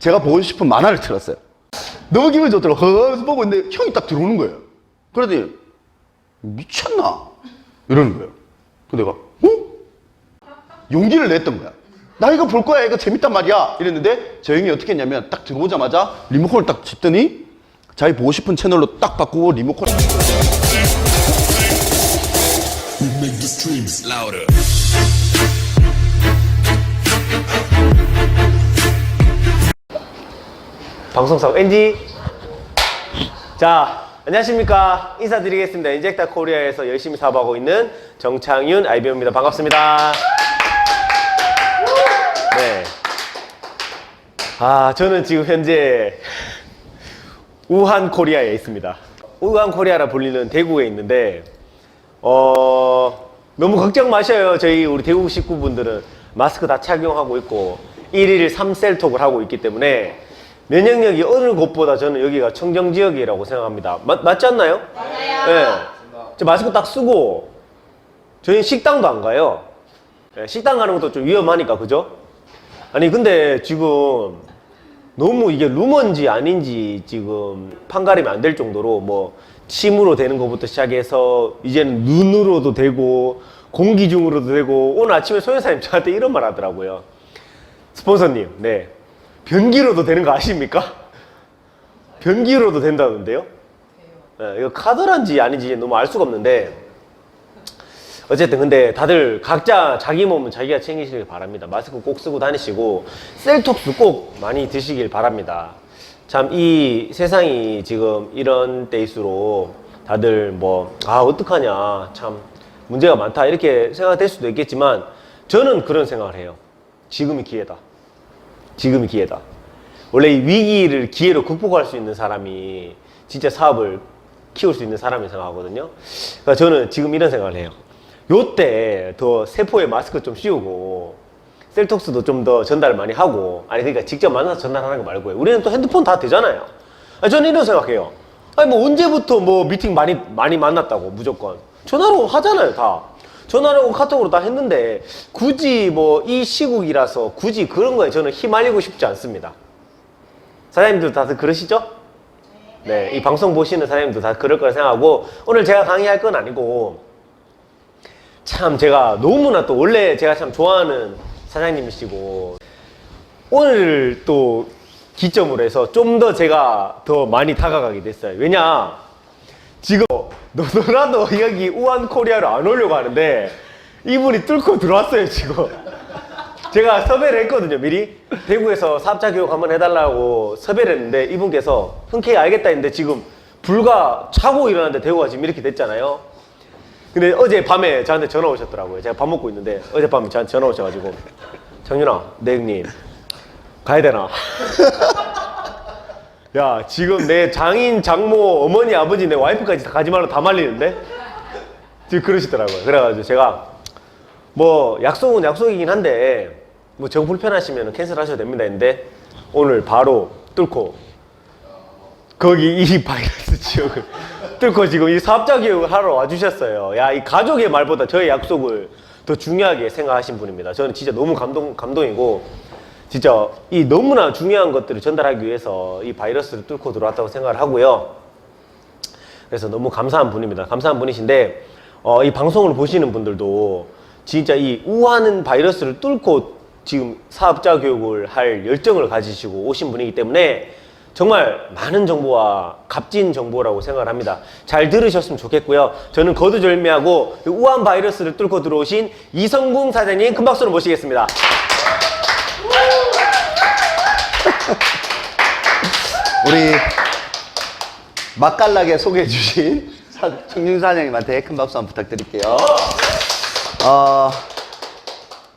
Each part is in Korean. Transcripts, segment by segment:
제가 보고 싶은 만화를 틀었어요. 너무 기분이 좋더라고. 허 보고 있는데 형이 딱 들어오는 거예요. 그러더니 미쳤나? 이러는 거예요. 그래서 내가 용기를 냈던 거야. 나 이거 볼 거야. 이거 재밌단 말이야. 이랬는데 저 형이 어떻게 했냐면 딱 들어오자마자 리모컨을 딱 짚더니 자기 보고 싶은 채널로 딱 바꾸고 리모컨을 방송사고 NG. 자, 안녕하십니까. 인사드리겠습니다. 인젝타 코리아에서 열심히 사업하고 있는 정창윤 IBO입니다. 반갑습니다. 네. 저는 지금 현재 우한 코리아에 있습니다. 우한 코리아라 불리는 대구에 있는데, 너무 걱정 마셔요. 우리 대구 식구분들은 마스크 다 착용하고 있고, 1일 3셀톡을 하고 있기 때문에, 면역력이 어느 곳보다 저는 여기가 청정지역이라고 생각합니다. 맞지 않나요? 맞아요. 네. 저 마스크 딱 쓰고 저희 식당도 안 가요. 네, 식당 가는 것도 좀 위험하니까, 그죠? 아니 근데 지금 너무 이게 루머인지 아닌지 지금 판가름이 안 될 정도로 뭐 침으로 되는 것부터 시작해서 이제는 눈으로도 되고 공기 중으로도 되고, 오늘 아침에 소연사님 저한테 이런 말 하더라고요. 스폰서님, 네. 변기로도 되는 거 아십니까? 변기로도 된다는데요? 네, 이거 카드란지 아닌지 너무 알 수가 없는데, 어쨌든 근데 다들 각자 자기 몸은 자기가 챙기시길 바랍니다. 마스크 꼭 쓰고 다니시고 셀톡스 꼭 많이 드시길 바랍니다. 참 이 세상이 지금 이런 때일수록 다들 어떡하냐, 참 문제가 많다 이렇게 생각될 수도 있겠지만, 저는 그런 생각을 해요. 지금이 기회다. 지금이 기회다. 원래 이 위기를 기회로 극복할 수 있는 사람이 진짜 사업을 키울 수 있는 사람이 생각하거든요. 그러니까 저는 지금 이런 생각을 해요. 요때 더 세포에 마스크 좀 씌우고 셀톡스도 좀 더 전달 많이 하고, 그러니까 직접 만나서 전달하는 거 말고요. 우리는 또 핸드폰 다 되잖아요. 저는 이런 생각해요. 언제부터 미팅 많이 만났다고 무조건 전화로 하잖아요. 다 전화로 카톡으로 다 했는데, 굳이 이 시국이라서 굳이 그런 거에 저는 휘말리고 싶지 않습니다. 사장님들 다들 그러시죠? 네, 이 방송 보시는 사장님들 다 그럴 거라 생각하고, 오늘 제가 강의할 건 아니고, 참 제가 너무나 또 원래 제가 참 좋아하는 사장님이시고, 오늘 또 기점으로 해서 좀 더 제가 더 많이 다가가게 됐어요. 왜냐, 지금 너도나도 여기 우한 코리아로 안 오려고 하는데 이분이 뚫고 들어왔어요. 지금 제가 섭외를 했거든요. 미리 대구에서 사업자 교육 한번 해달라고 섭외를 했는데, 이분께서 흔쾌히 알겠다 했는데 지금 불과 자고 일어났는데 대구가 지금 이렇게 됐잖아요. 근데 어젯밤에 저한테 전화 오셨더라고요. 제가 밥 먹고 있는데 어젯밤에 저한테 전화 오셔가지고, 창윤아, 네 형님 가야 되나? 야, 지금 내 장인, 장모, 어머니, 아버지, 내 와이프까지 다 가지 말라 다 말리는데? 지금 그러시더라고요. 그래가지고 제가 약속은 약속이긴 한데 정 불편하시면 캔슬 하셔도 됩니다 했는데, 오늘 바로 뚫고 거기 이 바이러스 지역을 뚫고 지금 이 사업자 교육을 하러 와주셨어요. 야, 이 가족의 말보다 저의 약속을 더 중요하게 생각하신 분입니다. 저는 진짜 너무 감동이고, 진짜 이 너무나 중요한 것들을 전달하기 위해서 이 바이러스를 뚫고 들어왔다고 생각을 하고요. 그래서 너무 감사한 분입니다. 감사한 분이신데, 이 방송을 보시는 분들도 진짜 이 우한 바이러스를 뚫고 지금 사업자 교육을 할 열정을 가지시고 오신 분이기 때문에 정말 많은 정보와 값진 정보라고 생각을 합니다. 잘 들으셨으면 좋겠고요. 저는 거두절미하고 우한 바이러스를 뚫고 들어오신 이성궁 사장님 큰 박수로 모시겠습니다. 우리 맛깔나게 소개해 주신 청윤 사장님한테 큰 박수 한번 부탁드릴게요.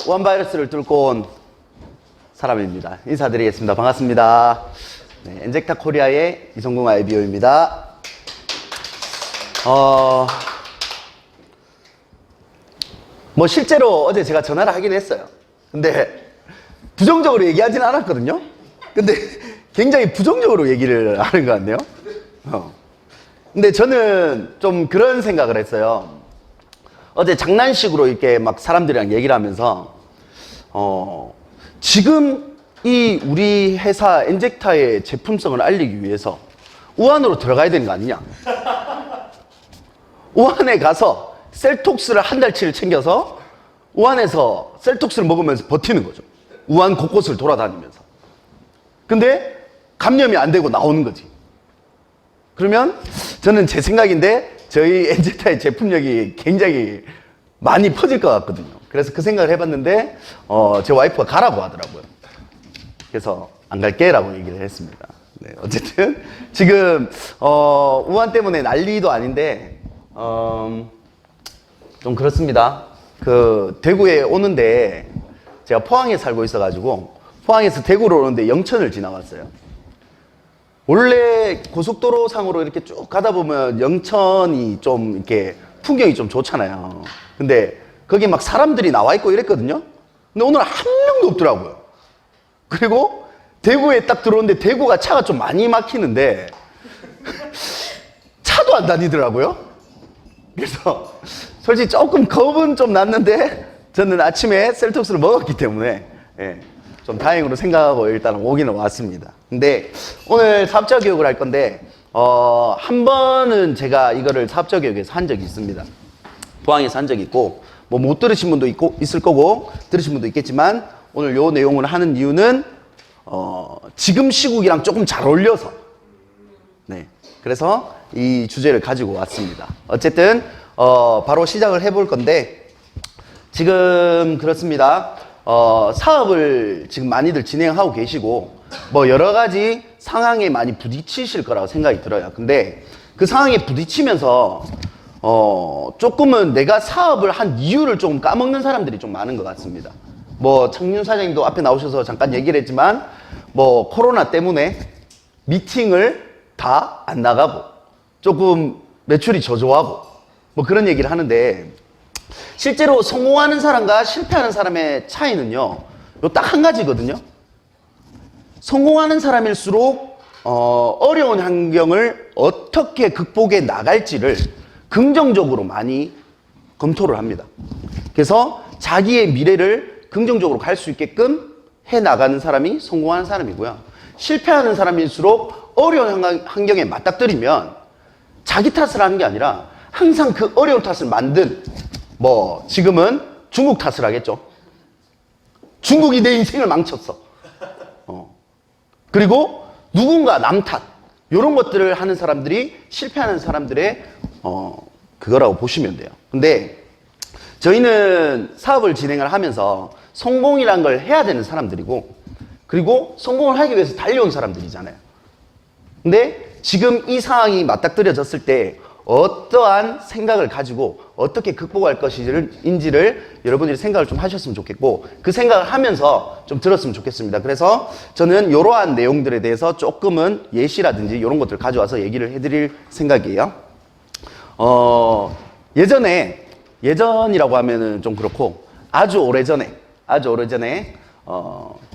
우한 바이러스를 뚫고 온 사람입니다. 인사드리겠습니다. 반갑습니다. 네, 엔젝타 코리아의 이성궁 IBO입니다. 실제로 어제 제가 전화를 하긴 했어요. 근데 부정적으로 얘기하지는 않았거든요. 근데 굉장히 부정적으로 얘기를 하는 것 같네요. 근데 저는 좀 그런 생각을 했어요. 어제 장난식으로 이렇게 막 사람들이랑 얘기를 하면서 지금 이 우리 회사 엔젝타의 제품성을 알리기 위해서 우한으로 들어가야 되는 거 아니냐? 우한에 가서 셀톡스를 한 달치를 챙겨서 우한에서 셀톡스를 먹으면서 버티는 거죠. 우한 곳곳을 돌아다니면서. 근데 감염이 안 되고 나오는 거지. 그러면 저는 제 생각인데 저희 엔젝타의 제품력이 굉장히 많이 퍼질 것 같거든요. 그래서 그 생각을 해봤는데 제 와이프가 가라고 하더라고요. 그래서 안 갈게라고 얘기를 했습니다. 네, 어쨌든 지금 우한 때문에 난리도 아닌데 좀 그렇습니다. 그 대구에 오는데 제가 포항에 살고 있어가지고 포항에서 대구로 오는데 영천을 지나갔어요. 원래 고속도로 상으로 이렇게 쭉 가다 보면 영천이 좀 이렇게 풍경이 좀 좋잖아요. 근데 거기 막 사람들이 나와 있고 이랬거든요. 근데 오늘 한 명도 없더라고요. 그리고 대구에 딱 들어오는데 대구가 차가 좀 많이 막히는데 차도 안 다니더라고요. 그래서 솔직히 조금 겁은 좀 났는데 저는 아침에 셀톡스를 먹었기 때문에 좀 다행으로 생각하고 일단 오기는 왔습니다. 근데 오늘 사업자 교육을 할 건데 한 번은 제가 이거를 사업자 교육에서 한 적이 있습니다. 포항에서 한 적이 있고 뭐 못 들으신 분도 있을 거고 들으신 분도 있겠지만 오늘 요 내용을 하는 이유는 지금 시국이랑 조금 잘 어울려서 네, 그래서 이 주제를 가지고 왔습니다. 어쨌든 바로 시작을 해볼 건데 지금 그렇습니다. 사업을 지금 많이들 진행하고 계시고 뭐 여러 가지 상황에 많이 부딪히실 거라고 생각이 들어요. 근데 그 상황에 부딪히면서 조금은 내가 사업을 한 이유를 좀 까먹는 사람들이 좀 많은 것 같습니다. 뭐 청윤 사장님도 앞에 나오셔서 잠깐 얘기를 했지만 뭐 코로나 때문에 미팅을 다 안 나가고 조금 매출이 저조하고 뭐 그런 얘기를 하는데 실제로 성공하는 사람과 실패하는 사람의 차이는요, 요 딱 한 가지거든요. 성공하는 사람일수록 어려운 환경을 어떻게 극복해 나갈지를 긍정적으로 많이 검토를 합니다. 그래서 자기의 미래를 긍정적으로 갈 수 있게끔 해 나가는 사람이 성공하는 사람이고요. 실패하는 사람일수록 어려운 환경에 맞닥뜨리면 자기 탓을 하는 게 아니라 항상 그 어려운 탓을 만든 뭐 지금은 중국 탓을 하겠죠. 중국이 내 인생을 망쳤어. 그리고 누군가 남 탓. 이런 것들을 하는 사람들이 실패하는 사람들의 그거라고 보시면 돼요. 근데 저희는 사업을 진행을 하면서 성공이란 걸 해야 되는 사람들이고 그리고 성공을 하기 위해서 달려온 사람들이잖아요. 근데 지금 이 상황이 맞닥뜨려졌을 때 어떠한 생각을 가지고 어떻게 극복할 것인지를 여러분들이 생각을 좀 하셨으면 좋겠고 그 생각을 하면서 좀 들었으면 좋겠습니다. 그래서 저는 이러한 내용들에 대해서 조금은 예시라든지 이런 것들을 가져와서 얘기를 해드릴 생각이에요. 예전이라고 하면은 좀 그렇고 아주 오래전에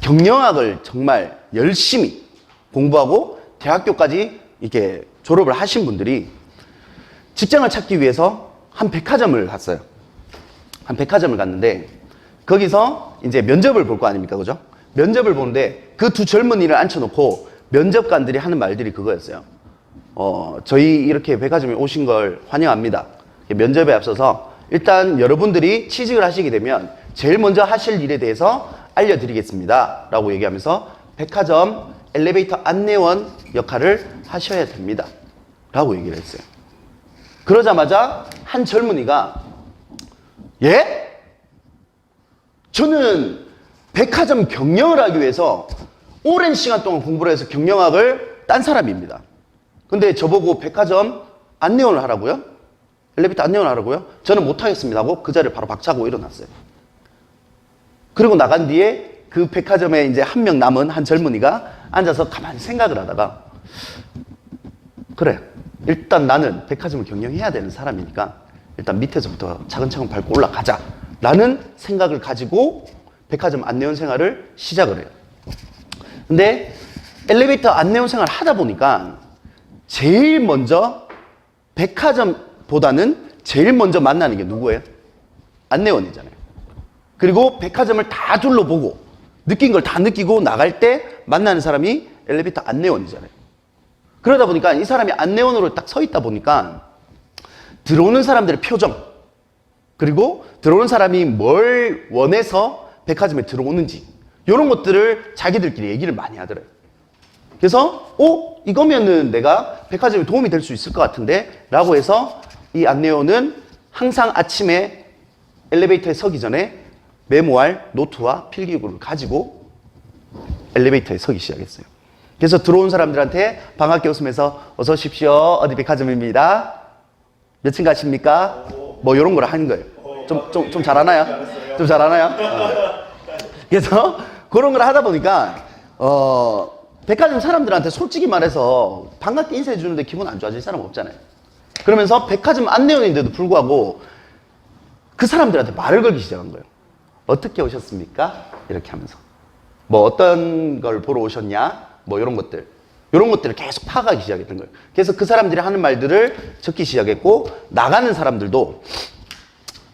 경영학을 정말 열심히 공부하고 대학교까지 이렇게 졸업을 하신 분들이 직장을 찾기 위해서 한 백화점을 갔어요. 한 백화점을 갔는데 거기서 이제 면접을 볼 거 아닙니까? 그죠? 면접을 보는데 그 두 젊은이를 앉혀놓고 면접관들이 하는 말들이 그거였어요. 저희 이렇게 백화점에 오신 걸 환영합니다. 면접에 앞서서 일단 여러분들이 취직을 하시게 되면 제일 먼저 하실 일에 대해서 알려드리겠습니다. 라고 얘기하면서 백화점 엘리베이터 안내원 역할을 하셔야 됩니다. 라고 얘기를 했어요. 그러자마자 한 젊은이가 예? 저는 백화점 경영을 하기 위해서 오랜 시간 동안 공부를 해서 경영학을 딴 사람입니다. 근데 저보고 백화점 안내원을 하라고요? 엘리베이터 안내원을 하라고요? 저는 못하겠습니다 하고 그 자리를 바로 박차고 일어났어요. 그리고 나간 뒤에 그 백화점에 이제 한 명 남은 한 젊은이가 앉아서 가만히 생각을 하다가 그래, 일단 나는 백화점을 경영해야 되는 사람이니까 일단 밑에서부터 차근차근 밟고 올라가자 라는 생각을 가지고 백화점 안내원 생활을 시작을 해요. 근데 엘리베이터 안내원 생활을 하다 보니까 제일 먼저 백화점보다는 제일 먼저 만나는 게 누구예요? 안내원이잖아요. 그리고 백화점을 다 둘러보고 느낀 걸 다 느끼고 나갈 때 만나는 사람이 엘리베이터 안내원이잖아요. 그러다 보니까 이 사람이 안내원으로 딱 서 있다 보니까 들어오는 사람들의 표정, 그리고 들어오는 사람이 뭘 원해서 백화점에 들어오는지 이런 것들을 자기들끼리 얘기를 많이 하더래요. 그래서 이거면은 내가 백화점에 도움이 될 수 있을 것 같은데 라고 해서 이 안내원은 항상 아침에 엘리베이터에 서기 전에 메모할 노트와 필기구를 가지고 엘리베이터에 서기 시작했어요. 그래서 들어온 사람들한테 반갑게 웃으면서 어서 오십시오. 어디 백화점입니다. 몇 층 가십니까? 뭐 이런 걸 하는 거예요. 좀 잘하나요? 좀 잘하나요? 그래서 그런 걸 하다 보니까 백화점 사람들한테 솔직히 말해서 반갑게 인사해 주는데 기분 안 좋아질 사람 없잖아요. 그러면서 백화점 안내원인데도 불구하고 그 사람들한테 말을 걸기 시작한 거예요. 어떻게 오셨습니까? 이렇게 하면서 뭐 어떤 걸 보러 오셨냐? 뭐 이런 것들을 계속 파악하기 시작했던 거예요. 그래서 그 사람들이 하는 말들을 적기 시작했고 나가는 사람들도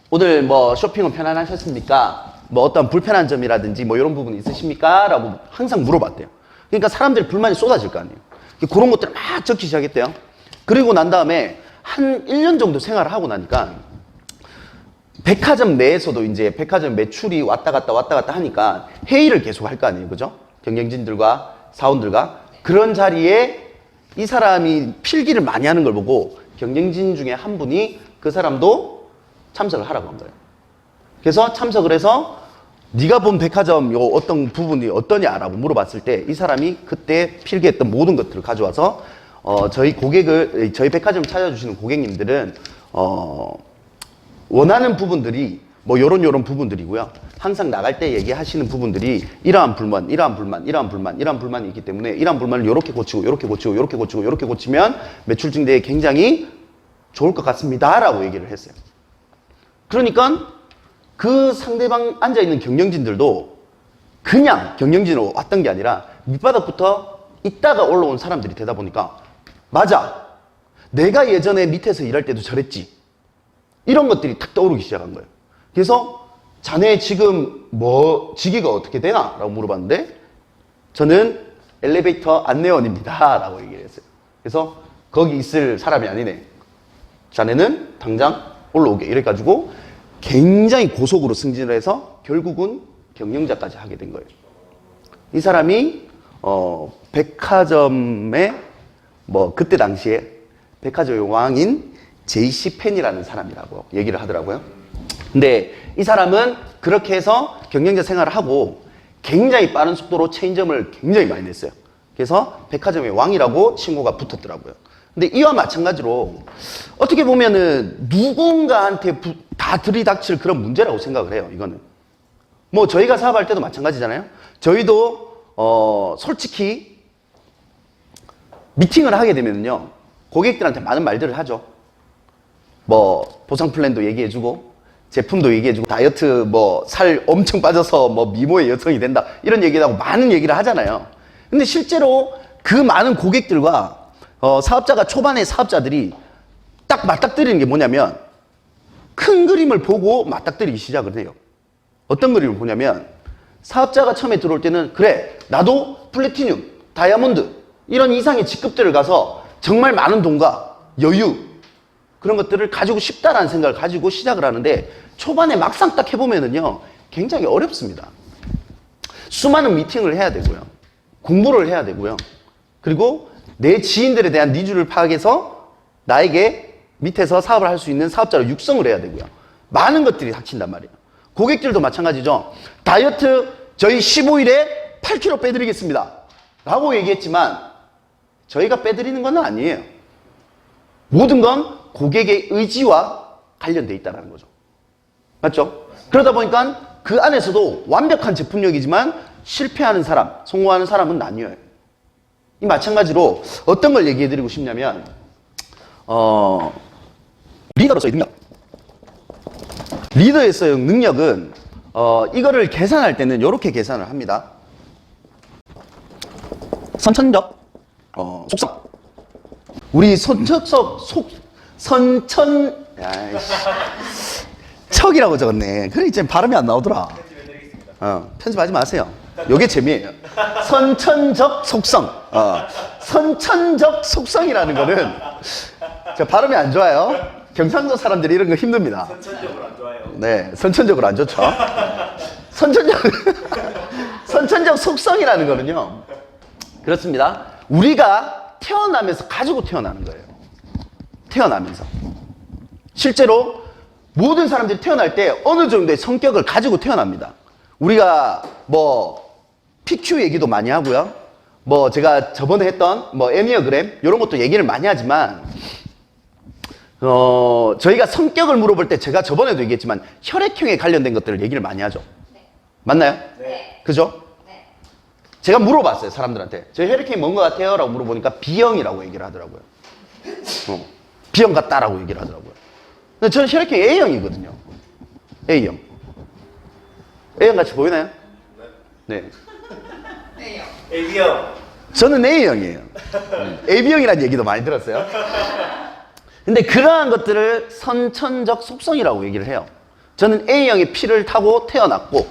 오늘 뭐 쇼핑은 편안하셨습니까? 뭐 어떤 불편한 점이라든지 뭐 이런 부분 있으십니까? 라고 항상 물어봤대요. 그러니까 사람들이 불만이 쏟아질 거 아니에요. 그런 것들을 막 적기 시작했대요. 그리고 난 다음에 한 1년 정도 생활을 하고 나니까 백화점 내에서도 이제 백화점 매출이 왔다 갔다 하니까 회의를 계속 할 거 아니에요. 그죠? 경영진들과 사원들과 그런 자리에 이 사람이 필기를 많이 하는 걸 보고 경영진 중에 한 분이 그 사람도 참석을 하라고 한 거예요. 그래서 참석을 해서 네가 본 백화점 요 어떤 부분이 어떠냐라고 물어봤을 때 이 사람이 그때 필기했던 모든 것들을 가져와서 저희 백화점 찾아주시는 고객님들은 원하는 부분들이 뭐 요런 부분들이고요. 항상 나갈 때 얘기하시는 부분들이 이러한 불만이 있기 때문에 이러한 불만을 요렇게 고치면 매출 증대에 굉장히 좋을 것 같습니다. 라고 얘기를 했어요. 그러니까 그 상대방 앉아있는 경영진들도 그냥 경영진으로 왔던 게 아니라 밑바닥부터 있다가 올라온 사람들이 되다 보니까 맞아. 내가 예전에 밑에서 일할 때도 저랬지. 이런 것들이 탁 떠오르기 시작한 거예요. 그래서 자네 지금 뭐 직위가 어떻게 되나? 라고 물어봤는데 저는 엘리베이터 안내원입니다. 라고 얘기를 했어요. 그래서 거기 있을 사람이 아니네. 자네는 당장 올라오게. 이래가지고 굉장히 고속으로 승진을 해서 결국은 경영자까지 하게 된 거예요. 이 사람이 백화점의 뭐 그때 당시에 백화점의 왕인 JC 펜이라는 사람이라고 얘기를 하더라고요. 근데 이 사람은 그렇게 해서 경영자 생활을 하고 굉장히 빠른 속도로 체인점을 굉장히 많이 냈어요. 그래서 백화점의 왕이라고 칭호가 붙었더라고요. 근데 이와 마찬가지로 어떻게 보면은 누군가한테 다 들이닥칠 그런 문제라고 생각을 해요. 이거는 뭐 저희가 사업할 때도 마찬가지잖아요. 저희도 솔직히 미팅을 하게 되면요 고객들한테 많은 말들을 하죠. 뭐 보상 플랜도 얘기해주고 제품도 얘기해주고 다이어트 뭐 살 엄청 빠져서 뭐 미모의 여성이 된다 이런 얘기를 하고 많은 얘기를 하잖아요. 근데 실제로 그 많은 고객들과 사업자가 초반에 사업자들이 딱 맞닥뜨리는 게 뭐냐면 큰 그림을 보고 맞닥뜨리기 시작을 해요. 어떤 그림을 보냐면 사업자가 처음에 들어올 때는 그래 나도 플래티늄, 다이아몬드 이런 이상의 직급들을 가서 정말 많은 돈과 여유 그런 것들을 가지고 싶다라는 생각을 가지고 시작을 하는데 초반에 막상 딱 해보면은요 굉장히 어렵습니다. 수많은 미팅을 해야 되고요. 공부를 해야 되고요. 그리고 내 지인들에 대한 니즈를 파악해서 나에게 밑에서 사업을 할 수 있는 사업자를 육성을 해야 되고요. 많은 것들이 닥친단 말이에요. 고객들도 마찬가지죠. 다이어트 저희 15일에 8kg 빼드리겠습니다. 라고 얘기했지만 저희가 빼드리는 건 아니에요. 모든 건 고객의 의지와 관련돼 있다는 거죠. 맞죠? 그러다 보니까 그 안에서도 완벽한 제품력이지만 실패하는 사람, 성공하는 사람은 나뉘어요. 이 마찬가지로 어떤 걸 얘기해 드리고 싶냐면 리더로서의 능력. 리더에서의 능력은 이거를 계산할 때는 이렇게 계산을 합니다. 선천적 속성. 우리 척이라고 적었네. 그래 이제 발음이 안 나오더라. 편집하지 마세요. 요게 재미예요. 선천적 속성. 선천적 속성이라는 거는 저 발음이 안 좋아요. 경상도 사람들이 이런 거 힘듭니다. 선천적으로 안 좋아요. 네, 선천적으로 안 좋죠. 선천적 속성이라는 거는요. 그렇습니다. 우리가 태어나면서 가지고 태어나는 거예요. 태어나면서. 실제로 모든 사람들이 태어날 때 어느 정도의 성격을 가지고 태어납니다. 우리가 뭐 PQ 얘기도 많이 하고요. 뭐 제가 저번에 했던 뭐 애니어그램 이런 것도 얘기를 많이 하지만 저희가 성격을 물어볼 때 제가 저번에도 얘기했지만 혈액형에 관련된 것들을 얘기를 많이 하죠. 네. 맞나요? 네. 그죠? 네. 제가 물어봤어요, 사람들한테. 저 혈액형이 뭔 것 같아요? 라고 물어보니까 B형이라고 얘기를 하더라고요. B형 같다라고 얘기를 하더라고요. 근데 저는 혈액형이 A형이거든요. A형. A형 같이 보이나요? 네. 네요. 애기형. 저는 A형이에요. AB형이라는 얘기도 많이 들었어요. 근데 그러한 것들을 선천적 속성이라고 얘기를 해요. 저는 A형의 피를 타고 태어났고,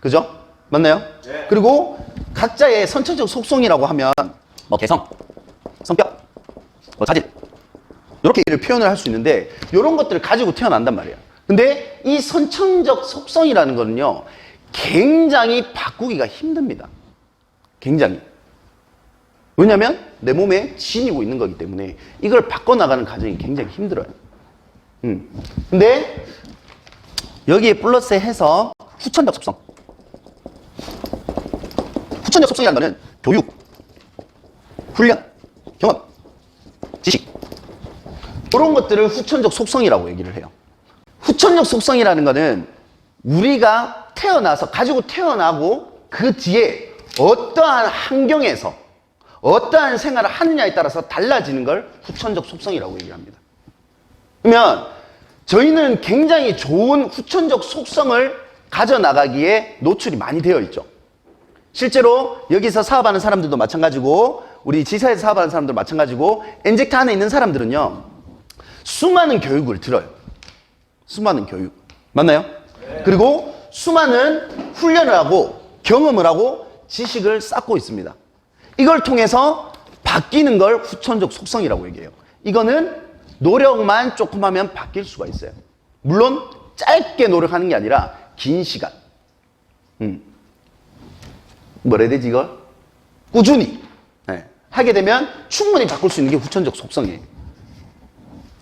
그죠? 맞나요? 네. 그리고 각자의 선천적 속성이라고 하면 뭐 개성, 성격, 뭐 자질 이렇게 표현을 할 수 있는데 이런 것들을 가지고 태어난단 말이에요. 근데 이 선천적 속성이라는 거는요 굉장히 바꾸기가 힘듭니다. 굉장히. 왜냐면 내 몸에 지니고 있는 거기 때문에 이걸 바꿔나가는 과정이 굉장히 힘들어요. 근데 여기에 플러스 해서 후천적 속성. 후천적 속성이라는 거는 교육, 훈련, 경험, 지식 이런 것들을 후천적 속성이라고 얘기를 해요. 후천적 속성이라는 거는 우리가 태어나서 가지고 태어나고 그 뒤에 어떠한 환경에서 어떠한 생활을 하느냐에 따라서 달라지는 걸 후천적 속성이라고 얘기를 합니다. 그러면 저희는 굉장히 좋은 후천적 속성을 가져나가기에 노출이 많이 되어 있죠. 실제로 여기서 사업하는 사람들도 마찬가지고 우리 지사에서 사업하는 사람들도 마찬가지고 엔젝트 안에 있는 사람들은요 수많은 교육을 들어요. 수많은 교육. 맞나요? 네. 그리고 수많은 훈련을 하고 경험을 하고 지식을 쌓고 있습니다. 이걸 통해서 바뀌는 걸 후천적 속성이라고 얘기해요. 이거는 노력만 조금 하면 바뀔 수가 있어요. 물론 짧게 노력하는 게 아니라 긴 시간. 뭐라 해야 되지 이걸? 꾸준히 하게 되면 충분히 바꿀 수 있는 게 후천적 속성이에요.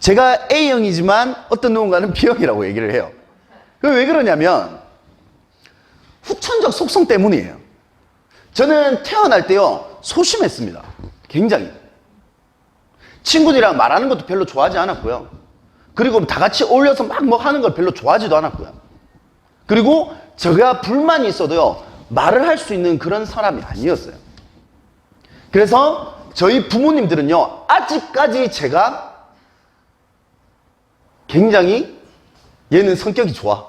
제가 A형이지만 어떤 누군가는 B형이라고 얘기를 해요. 왜 그러냐면 후천적 속성 때문이에요. 저는 태어날 때요 소심했습니다. 굉장히. 친구들이랑 말하는 것도 별로 좋아하지 않았고요. 그리고 다 같이 어울려서 막 뭐 하는 걸 별로 좋아하지도 않았고요. 그리고 제가 불만이 있어도요 말을 할 수 있는 그런 사람이 아니었어요. 그래서 저희 부모님들은요 아직까지 제가 굉장히 얘는 성격이 좋아.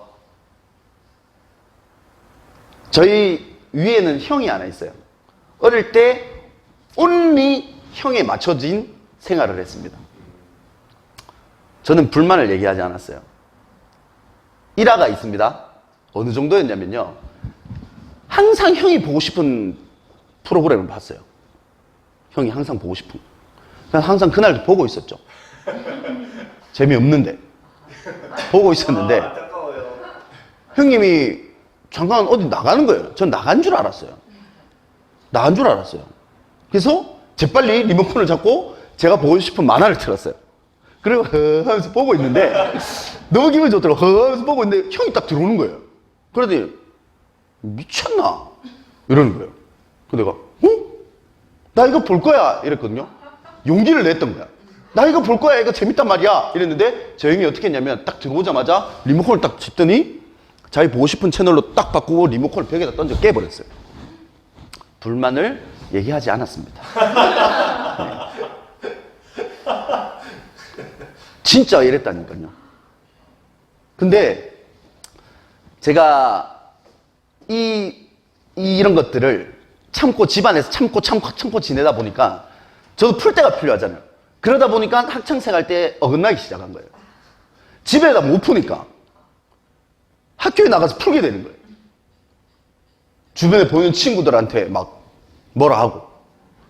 저희 위에는 형이 하나 있어요. 어릴 때 온리 형에 맞춰진 생활을 했습니다. 저는 불만을 얘기하지 않았어요. 일화가 있습니다. 어느 정도였냐면요. 항상 형이 보고 싶은 프로그램을 봤어요. 형이 항상 보고 싶은. 그래서 항상 그날도 보고 있었죠. 재미없는데. 보고 있었는데. 안타까워요. 형님이 잠깐 어디 나가는 거예요. 전 나간 줄 알았어요. 나간 줄 알았어요. 그래서 재빨리 리모컨을 잡고 제가 보고 싶은 만화를 틀었어요. 그리고 하면서 보고 있는데 너무 기분이 좋더라고요. 하면서 보고 있는데 형이 딱 들어오는 거예요. 그러더니 미쳤나? 이러는 거예요. 그래서 내가 나 이거 볼 거야 이랬거든요. 용기를 냈던 거야. 나 이거 볼 거야. 이거 재밌단 말이야. 이랬는데 저 형이 어떻게 했냐면 딱 들어오자마자 리모컨을 딱 짚더니 자기 보고 싶은 채널로 딱 바꾸고 리모컨을 벽에다 던져 깨버렸어요. 불만을 얘기하지 않았습니다. 네. 진짜 이랬다니까요. 근데 제가 이런 것들을 참고 집안에서 참고 지내다 보니까 저도 풀 때가 필요하잖아요. 그러다 보니까 학창생활 때 어긋나기 시작한 거예요. 집에다 못 푸니까 학교에 나가서 풀게 되는 거예요. 주변에 보이는 친구들한테 막 뭐라 하고,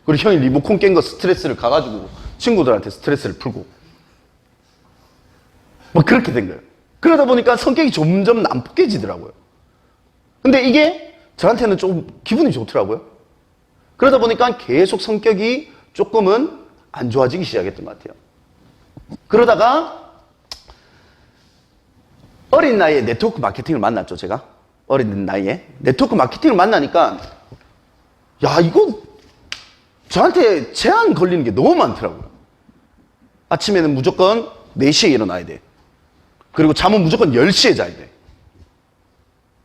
그리고 형이 리모컨 깬 거 스트레스를 가가지고 친구들한테 스트레스를 풀고, 뭐 그렇게 된 거예요. 그러다 보니까 성격이 점점 난폭해지더라고요. 근데 이게 저한테는 좀 기분이 좋더라고요. 그러다 보니까 계속 성격이 조금은 안 좋아지기 시작했던 것 같아요. 그러다가 어린 나이에 네트워크 마케팅을 만났죠, 제가. 어린 나이에. 네트워크 마케팅을 만나니까, 야, 이거 저한테 제한 걸리는 게 너무 많더라고요. 아침에는 무조건 4시에 일어나야 돼. 그리고 잠은 무조건 10시에 자야 돼.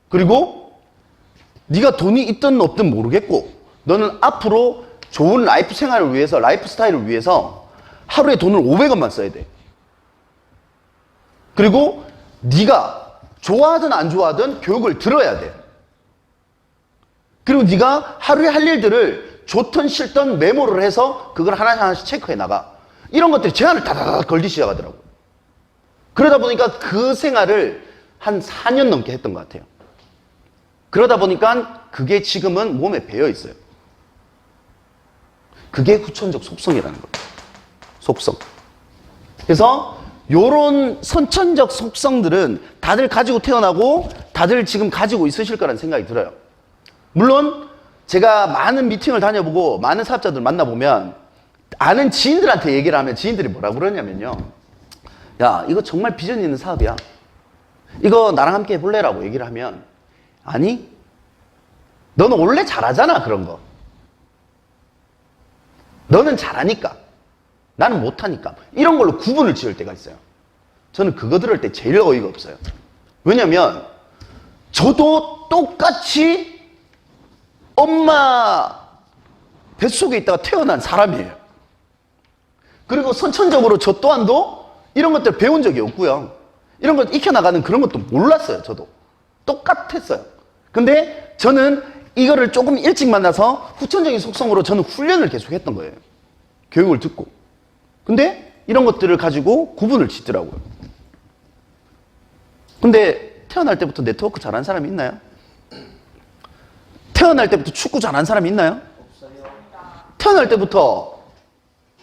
그리고 네가 돈이 있든 없든 모르겠고, 너는 앞으로 좋은 라이프 생활을 위해서, 라이프 스타일을 위해서 하루에 돈을 500원만 써야 돼. 그리고 네가 좋아하든 안 좋아하든 교육을 들어야 돼. 그리고 네가 하루에 할 일들을 좋든 싫든 메모를 해서 그걸 하나씩 체크해 나가. 이런 것들이 제한을 다다닥 걸리기 시작하더라고요. 그러다 보니까 그 생활을 한 4년 넘게 했던 것 같아요. 그러다 보니까 그게 지금은 몸에 배어 있어요. 그게 후천적 속성이라는 거예요. 속성. 그래서 요런 선천적 속성들은 다들 가지고 태어나고 다들 지금 가지고 있으실 거라는 생각이 들어요. 물론 제가 많은 미팅을 다녀보고 많은 사업자들 만나보면 아는 지인들한테 얘기를 하면 지인들이 뭐라고 그러냐면요. 야, 이거 정말 비전 있는 사업이야. 이거 나랑 함께 해볼래라고 얘기를 하면, 아니, 너는 원래 잘하잖아, 그런 거. 너는 잘하니까. 나는 못하니까. 이런 걸로 구분을 지을 때가 있어요. 저는 그거 들을 때 제일 어이가 없어요. 왜냐면 저도 똑같이 엄마 뱃속에 있다가 태어난 사람이에요. 그리고 선천적으로 저 또한도 이런 것들 배운 적이 없고요. 이런 걸 익혀나가는 그런 것도 몰랐어요, 저도. 똑같았어요. 근데 저는 이거를 조금 일찍 만나서 후천적인 속성으로 저는 훈련을 계속 했던 거예요. 교육을 듣고. 근데 이런 것들을 가지고 구분을 짓더라고요. 근데 태어날 때부터 네트워크 잘하는 사람이 있나요? 태어날 때부터 축구 잘하는 사람이 있나요? 없어요. 태어날 때부터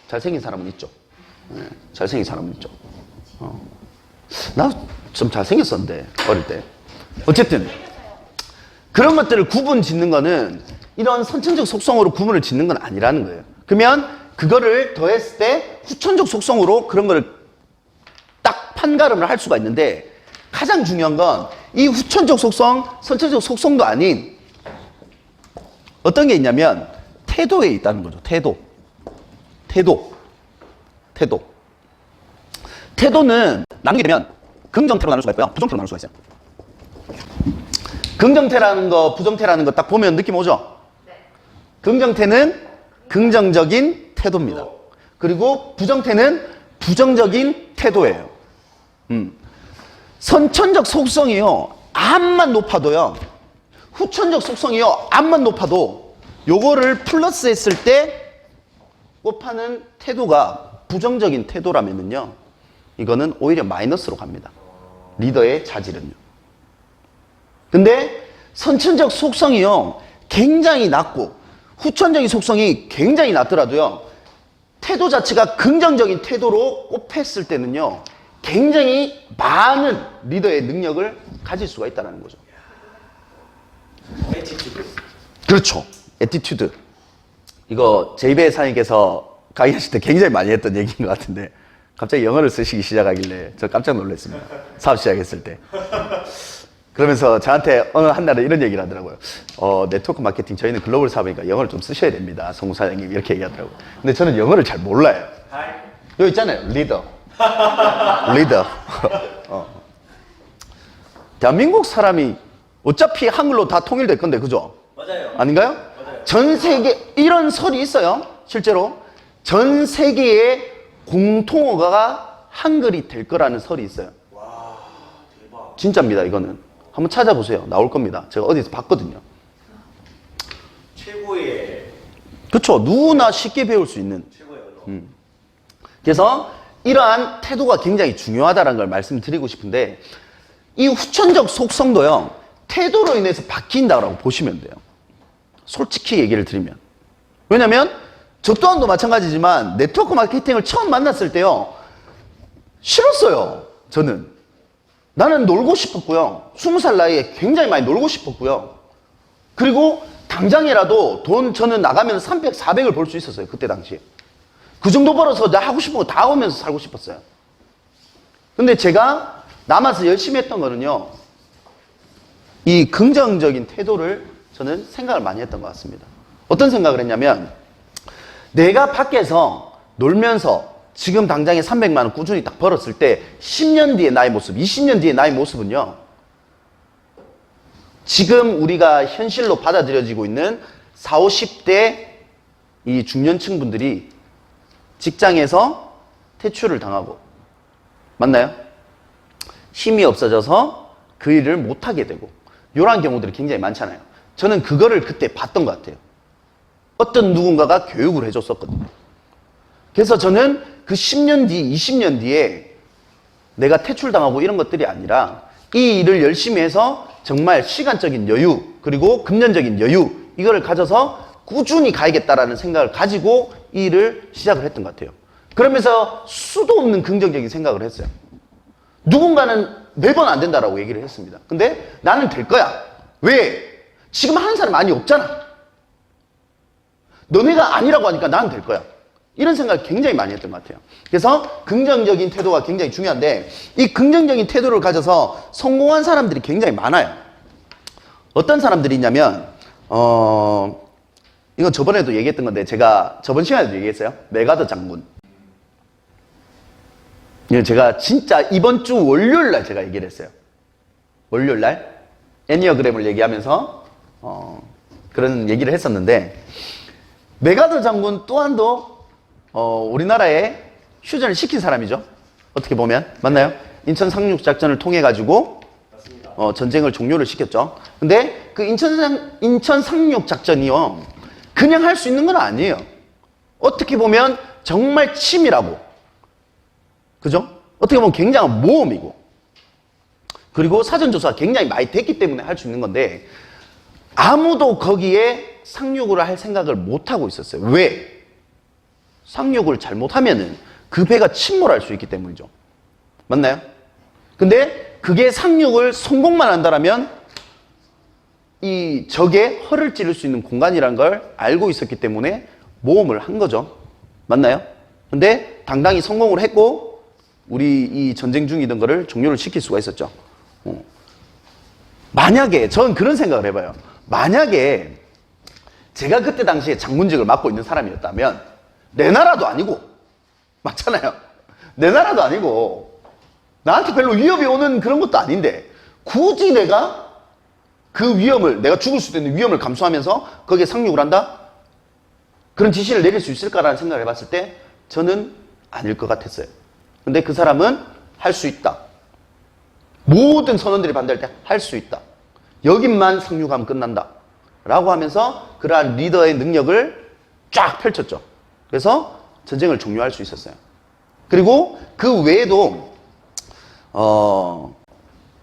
잘생긴 사람은 있죠. 네, 잘생긴 사람은 있죠. 나 좀 잘생겼었는데, 어릴 때. 어쨌든 그런 것들을 구분 짓는 거는 이런 선천적 속성으로 구분을 짓는 건 아니라는 거예요. 그러면 그거를 더했을 때 후천적 속성으로 그런 거를 딱 판가름을 할 수가 있는데, 가장 중요한 건 이 후천적 속성, 선천적 속성도 아닌 어떤 게 있냐면 태도에 있다는 거죠. 태도는 나누게 되면 긍정태로 나눌 수가 있고요, 부정태로 나눌 수가 있어요. 긍정태라는 거, 부정태라는 거 딱 보면 느낌 오죠? 네. 긍정태는 긍정적인 태도입니다. 그리고 부정태는 부정적인 태도예요. 선천적 속성이요, 암만 높아도요, 후천적 속성이요, 암만 높아도 요거를 플러스 했을 때 곱하는 태도가 부정적인 태도라면요, 이거는 오히려 마이너스로 갑니다. 리더의 자질은요. 근데 선천적 속성이요, 굉장히 낮고 후천적인 속성이 굉장히 낮더라도요, 태도 자체가 긍정적인 태도로 곱했을 때는요, 굉장히 많은 리더의 능력을 가질 수가 있다는 거죠. 애티튜드. 그렇죠. 애티튜드. 이거 제이베 사장님께서 강의하실 때 굉장히 많이 했던 얘기인 것 같은데 갑자기 영어를 쓰시기 시작하길래 저 깜짝 놀랐습니다. 사업 시작했을 때. 그러면서 저한테 어느 한 날에 이런 얘기를 하더라고요. 네트워크 마케팅 저희는 글로벌 사업이니까 영어를 좀 쓰셔야 됩니다. 성우 사장님 이렇게 얘기하더라고요. 근데 저는 영어를 잘 몰라요. 여기 있잖아요. 리더. 대한민국 사람이 어차피 한글로 다 통일될 건데, 그죠? 맞아요. 아닌가요? 맞아요. 전 세계, 이런 설이 있어요. 실제로. 전 세계의 공통어가 한글이 될 거라는 설이 있어요. 와, 대박. 진짜입니다, 이거는. 한번 찾아보세요. 나올 겁니다. 제가 어디서 봤거든요. 최고의. 그렇죠. 누구나 쉽게 배울 수 있는. 최고의 언어. 그래서 이러한 태도가 굉장히 중요하다는 걸 말씀드리고 싶은데, 이 후천적 속성도요, 태도로 인해서 바뀐다고 보시면 돼요. 솔직히 얘기를 드리면. 왜냐면 저 또한도 마찬가지지만 네트워크 마케팅을 처음 만났을 때요. 싫었어요. 저는. 나는 놀고 싶었고요. 20살 나이에 굉장히 많이 놀고 싶었고요. 그리고 당장이라도 돈 저는 나가면 300, 400을 벌 수 있었어요. 그때 당시에. 그 정도 벌어서 나 하고 싶은 거 다 하면서 살고 싶었어요. 근데 제가 남아서 열심히 했던 거는요. 이 긍정적인 태도를 저는 생각을 많이 했던 것 같습니다. 어떤 생각을 했냐면 내가 밖에서 놀면서 지금 당장에 300만 원 꾸준히 딱 벌었을 때 10년 뒤의 나의 모습, 20년 뒤의 나의 모습은요. 지금 우리가 현실로 받아들여지고 있는 40, 50대 이 중년층 분들이 직장에서 퇴출을 당하고 맞나요? 힘이 없어져서 그 일을 못하게 되고 이러한 경우들이 굉장히 많잖아요. 저는 그거를 그때 봤던 것 같아요. 어떤 누군가가 교육을 해줬었거든요. 그래서 저는 그 10년 뒤, 20년 뒤에 내가 퇴출당하고 이런 것들이 아니라 이 일을 열심히 해서 정말 시간적인 여유 그리고 금전적인 여유 이거를 가져서 꾸준히 가야겠다라는 생각을 가지고 이 일을 시작을 했던 것 같아요. 그러면서 수도 없는 긍정적인 생각을 했어요. 누군가는 매번 안 된다라고 얘기를 했습니다. 근데 나는 될 거야. 왜? 지금 하는 사람 많이 없잖아. 너네가 아니라고 하니까 나는 될 거야. 이런 생각을 굉장히 많이 했던 것 같아요. 그래서 긍정적인 태도가 굉장히 중요한데 이 긍정적인 태도를 가져서 성공한 사람들이 굉장히 많아요. 어떤 사람들이 있냐면 이건 저번에도 얘기했던 건데 제가 저번 시간에도 얘기했어요. 메가더 장군. 제가 진짜 이번 주 월요일 날 제가 얘기를 했어요. 월요일 날 애니어그램을 얘기하면서 그런 얘기를 했었는데 메가더 장군 또한도 우리나라에 휴전을 시킨 사람이죠. 어떻게 보면 맞나요? 인천 상륙 작전을 통해 가지고 전쟁을 종료를 시켰죠. 근데 그 인천 상륙 작전이요 그냥 할 수 있는 건 아니에요. 어떻게 보면 정말 치밀하고 그죠? 어떻게 보면 굉장한 모험이고 그리고 사전조사가 굉장히 많이 됐기 때문에 할 수 있는 건데 아무도 거기에 상륙을 할 생각을 못하고 있었어요. 왜? 상륙을 잘못하면은 그 배가 침몰할 수 있기 때문이죠. 맞나요? 근데 그게 상륙을 성공만 한다면 이 적의 허를 찌를 수 있는 공간이라는 걸 알고 있었기 때문에 모험을 한 거죠. 맞나요? 근데 당당히 성공을 했고 우리 이 전쟁 중이던 거를 종료를 시킬 수가 있었죠. 만약에 저는 그런 생각을 해봐요. 만약에 제가 그때 당시에 장군직을 맡고 있는 사람이었다면 내 나라도 아니고 맞잖아요. 내 나라도 아니고 나한테 별로 위협이 오는 그런 것도 아닌데 굳이 내가 그 위험을 내가 죽을 수도 있는 위험을 감수하면서 거기에 상륙을 한다? 그런 지시를 내릴 수 있을까라는 생각을 해봤을 때 저는 아닐 것 같았어요. 근데 그 사람은 할 수 있다. 모든 선원들이 반대할 때 할 수 있다. 여긴만 상륙하면 끝난다. 라고 하면서 그러한 리더의 능력을 쫙 펼쳤죠. 그래서 전쟁을 종료할 수 있었어요. 그리고 그 외에도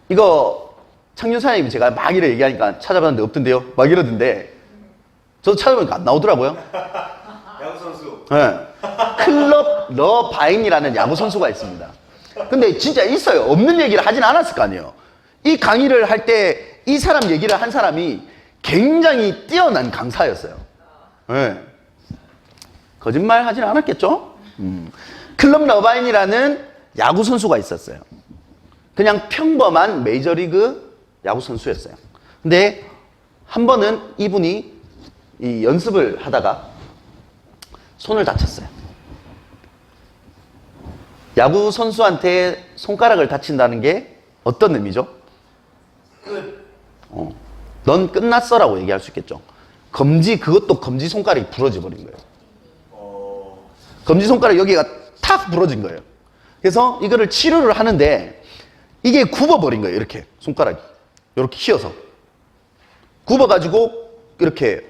이거 창윤사님이 제가 막 이래 얘기하니까 찾아봤는데 없던데요? 막 이러던데 저도 찾아보니까 안 나오더라고요. 야구선수. 네. 클럽 러바인이라는 야구선수가 있습니다. 근데 진짜 있어요. 없는 얘기를 하진 않았을 거 아니에요. 이 강의를 할 때 이 사람 얘기를 한 사람이 굉장히 뛰어난 강사였어요. 네. 거짓말 하진 않았겠죠? 클럽 러바인이라는 야구선수가 있었어요. 그냥 평범한 메이저리그 야구선수였어요. 근데 한 번은 이분이 이 연습을 하다가 손을 다쳤어요. 야구선수한테 손가락을 다친다는 게 어떤 의미죠? 넌 끝났어라고 얘기할 수 있겠죠. 그것도 검지 손가락이 부러져 버린 거예요. 검지 손가락 여기가 탁 부러진 거예요. 그래서 이거를 치료를 하는데 이게 굽어버린 거예요. 이렇게 손가락이 이렇게 휘어서 굽어가지고 이렇게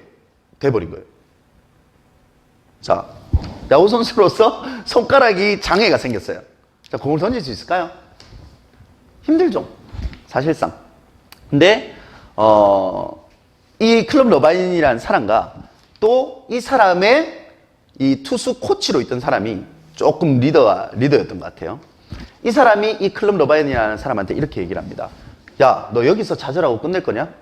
돼버린 거예요. 자, 야구 선수로서 손가락이 장애가 생겼어요. 자, 공을 던질 수 있을까요? 힘들죠. 사실상. 근데 이 클럽 러바인이라는 사람과 또 이 사람의 이 투수 코치로 있던 사람이 조금 리더였던 것 같아요. 이 사람이 이 클럽 러바인이라는 사람한테 이렇게 얘기를 합니다. 야, 너 여기서 좌절하고 끝낼 거냐?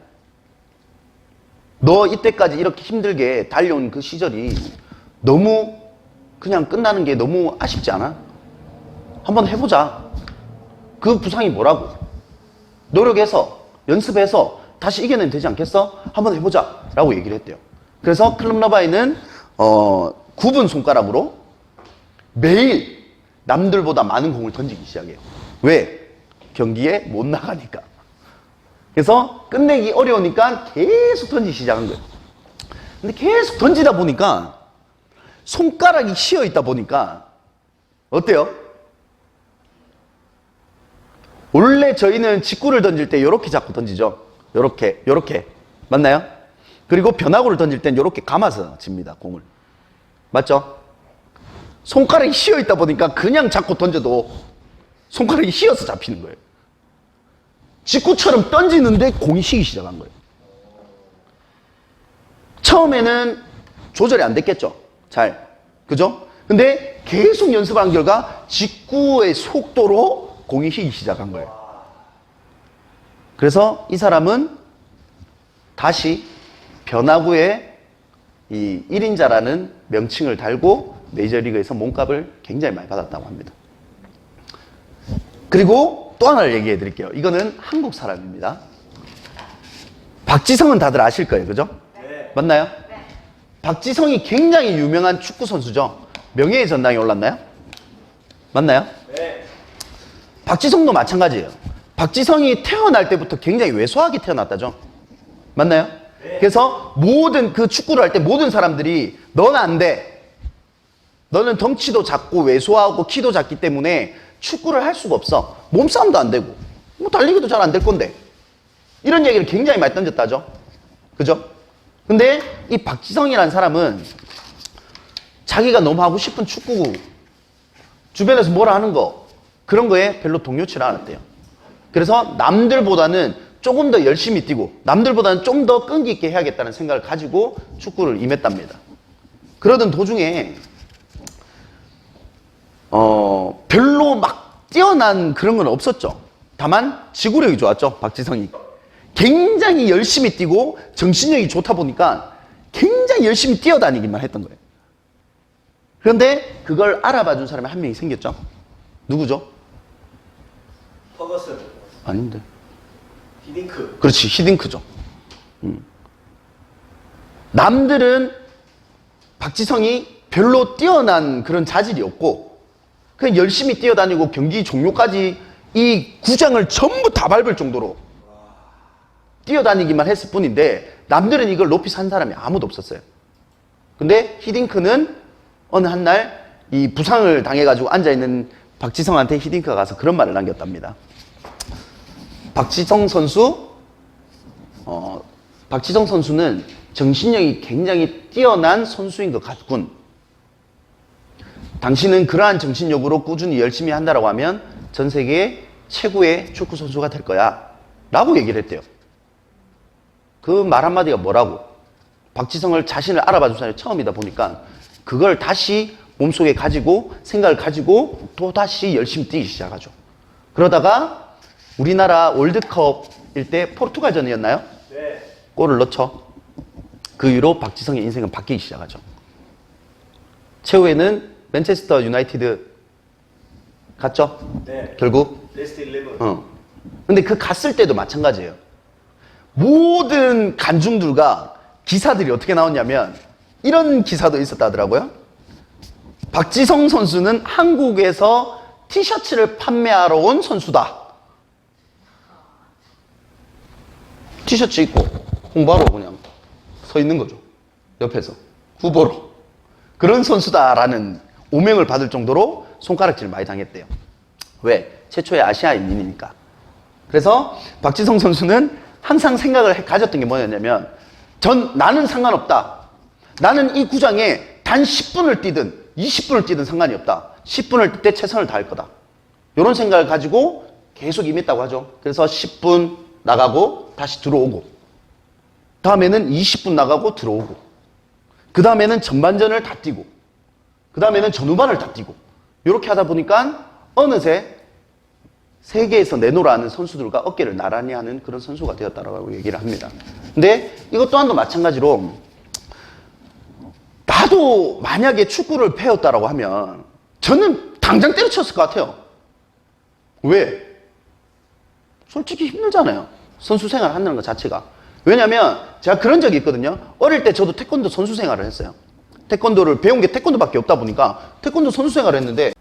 너 이때까지 이렇게 힘들게 달려온 그 시절이 너무 그냥 끝나는 게 너무 아쉽지 않아? 한번 해보자. 그 부상이 뭐라고? 노력해서 연습해서 다시 이겨내면 되지 않겠어? 한번 해보자 라고 얘기를 했대요. 그래서 클럽 러바인은 9분 손가락으로 매일 남들보다 많은 공을 던지기 시작해요. 왜? 경기에 못 나가니까. 그래서 끝내기 어려우니까 계속 던지기 시작한 거예요. 근데 계속 던지다 보니까 손가락이 휘어 있다 보니까 어때요? 원래 저희는 직구를 던질 때 이렇게 잡고 던지죠. 요렇게 맞나요? 그리고 변화구를 던질 땐 이렇게 감아서 칩니다, 공을. 맞죠? 손가락이 휘어 있다 보니까 그냥 잡고 던져도 손가락이 휘어서 잡히는 거예요. 직구처럼 던지는데 공이 휘기 시작한 거예요. 처음에는 조절이 안 됐겠죠. 잘. 그죠? 근데 계속 연습한 결과 직구의 속도로 공이 휘기 시작한 거예요. 그래서 이 사람은 다시 변화구의 이 1인자라는 명칭을 달고 메이저리그에서 몸값을 굉장히 많이 받았다고 합니다. 그리고 또 하나를 얘기해 드릴게요. 이거는 한국 사람입니다. 박지성은 다들 아실 거예요. 그죠? 네. 맞나요? 네. 박지성이 굉장히 유명한 축구 선수죠. 명예의 전당에 올랐나요? 맞나요? 네. 박지성도 마찬가지예요. 박지성이 태어날 때부터 굉장히 왜소하게 태어났다죠. 맞나요? 네. 그래서 모든 그 축구를 할 때 모든 사람들이 너는 안 돼. 너는 덩치도 작고 왜소하고 키도 작기 때문에 축구를 할 수가 없어. 몸싸움도 안 되고 뭐 달리기도 잘 안 될 건데. 이런 얘기를 굉장히 많이 던졌다죠. 그죠? 근데 이 박지성이라는 사람은 자기가 너무 하고 싶은 축구 주변에서 뭐라 하는 거 그런 거에 별로 동요치를 않았대요. 그래서 남들보다는 조금 더 열심히 뛰고 남들보다는 좀 더 끈기 있게 해야겠다는 생각을 가지고 축구를 임했답니다. 그러던 도중에 별로 막 뛰어난 그런 건 없었죠. 다만 지구력이 좋았죠. 박지성이 굉장히 열심히 뛰고 정신력이 좋다 보니까 굉장히 열심히 뛰어다니기만 했던 거예요. 그런데 그걸 알아봐 준 사람이 한 명이 생겼죠. 누구죠? 퍼거슨. 아닌데. 히딩크. 그렇지, 히딩크죠. 남들은 박지성이 별로 뛰어난 그런 자질이 없고 그냥 열심히 뛰어다니고 경기 종료까지 이 구장을 전부 다 밟을 정도로 뛰어다니기만 했을 뿐인데 남들은 이걸 높이 산 사람이 아무도 없었어요. 근데 히딩크는 어느 한 날 이 부상을 당해가지고 앉아있는 박지성한테 히딩크가 가서 그런 말을 남겼답니다. 박지성 선수는 정신력이 굉장히 뛰어난 선수인 것 같군. 당신은 그러한 정신력으로 꾸준히 열심히 한다라고 하면 전 세계 최고의 축구 선수가 될 거야. 라고 얘기를 했대요. 그 말 한마디가 뭐라고? 박지성을 자신을 알아봐 준 사람이 처음이다 보니까 그걸 다시 몸속에 가지고 생각을 가지고 또 다시 열심히 뛰기 시작하죠. 그러다가 우리나라 월드컵일 때 포르투갈전이었나요? 네. 골을 넣죠. 그 이후로 박지성의 인생은 바뀌기 시작하죠. 최후에는 맨체스터 유나이티드 갔죠? 네. 결국? 베스트 11. 근데 그 갔을 때도 마찬가지예요. 모든 관중들과 기사들이 어떻게 나왔냐면 이런 기사도 있었다 하더라고요. 박지성 선수는 한국에서 티셔츠를 판매하러 온 선수다. 티셔츠 입고 홍보하러 그냥 서 있는 거죠. 옆에서 후보로. 그런 선수다라는 오명을 받을 정도로 손가락질을 많이 당했대요. 왜? 최초의 아시아인이니까. 그래서 박지성 선수는 항상 생각을 가졌던 게 뭐였냐면 나는 상관없다. 나는 이 구장에 단 10분을 뛰든 20분을 뛰든 상관이 없다. 10분을 뛸 때 최선을 다할 거다. 이런 생각을 가지고 계속 임했다고 하죠. 그래서 10분 나가고 다시 들어오고 다음에는 20분 나가고 들어오고, 그 다음에는 전반전을 다 뛰고, 그 다음에는 전후반을 다 뛰고, 이렇게 하다 보니까 어느새 세계에서 내놓으라 하는 선수들과 어깨를 나란히 하는 그런 선수가 되었다라고 얘기를 합니다. 근데 이것 또한도 마찬가지로 나도 만약에 축구를 배웠다라고 하면 저는 당장 때려쳤을 것 같아요. 왜? 솔직히 힘들잖아요. 선수 생활을 한다는 것 자체가. 왜냐면 제가 그런 적이 있거든요. 어릴 때 저도 태권도 선수 생활을 했어요. 태권도를 배운 게 태권도밖에 없다 보니까 태권도 선수 생활을 했는데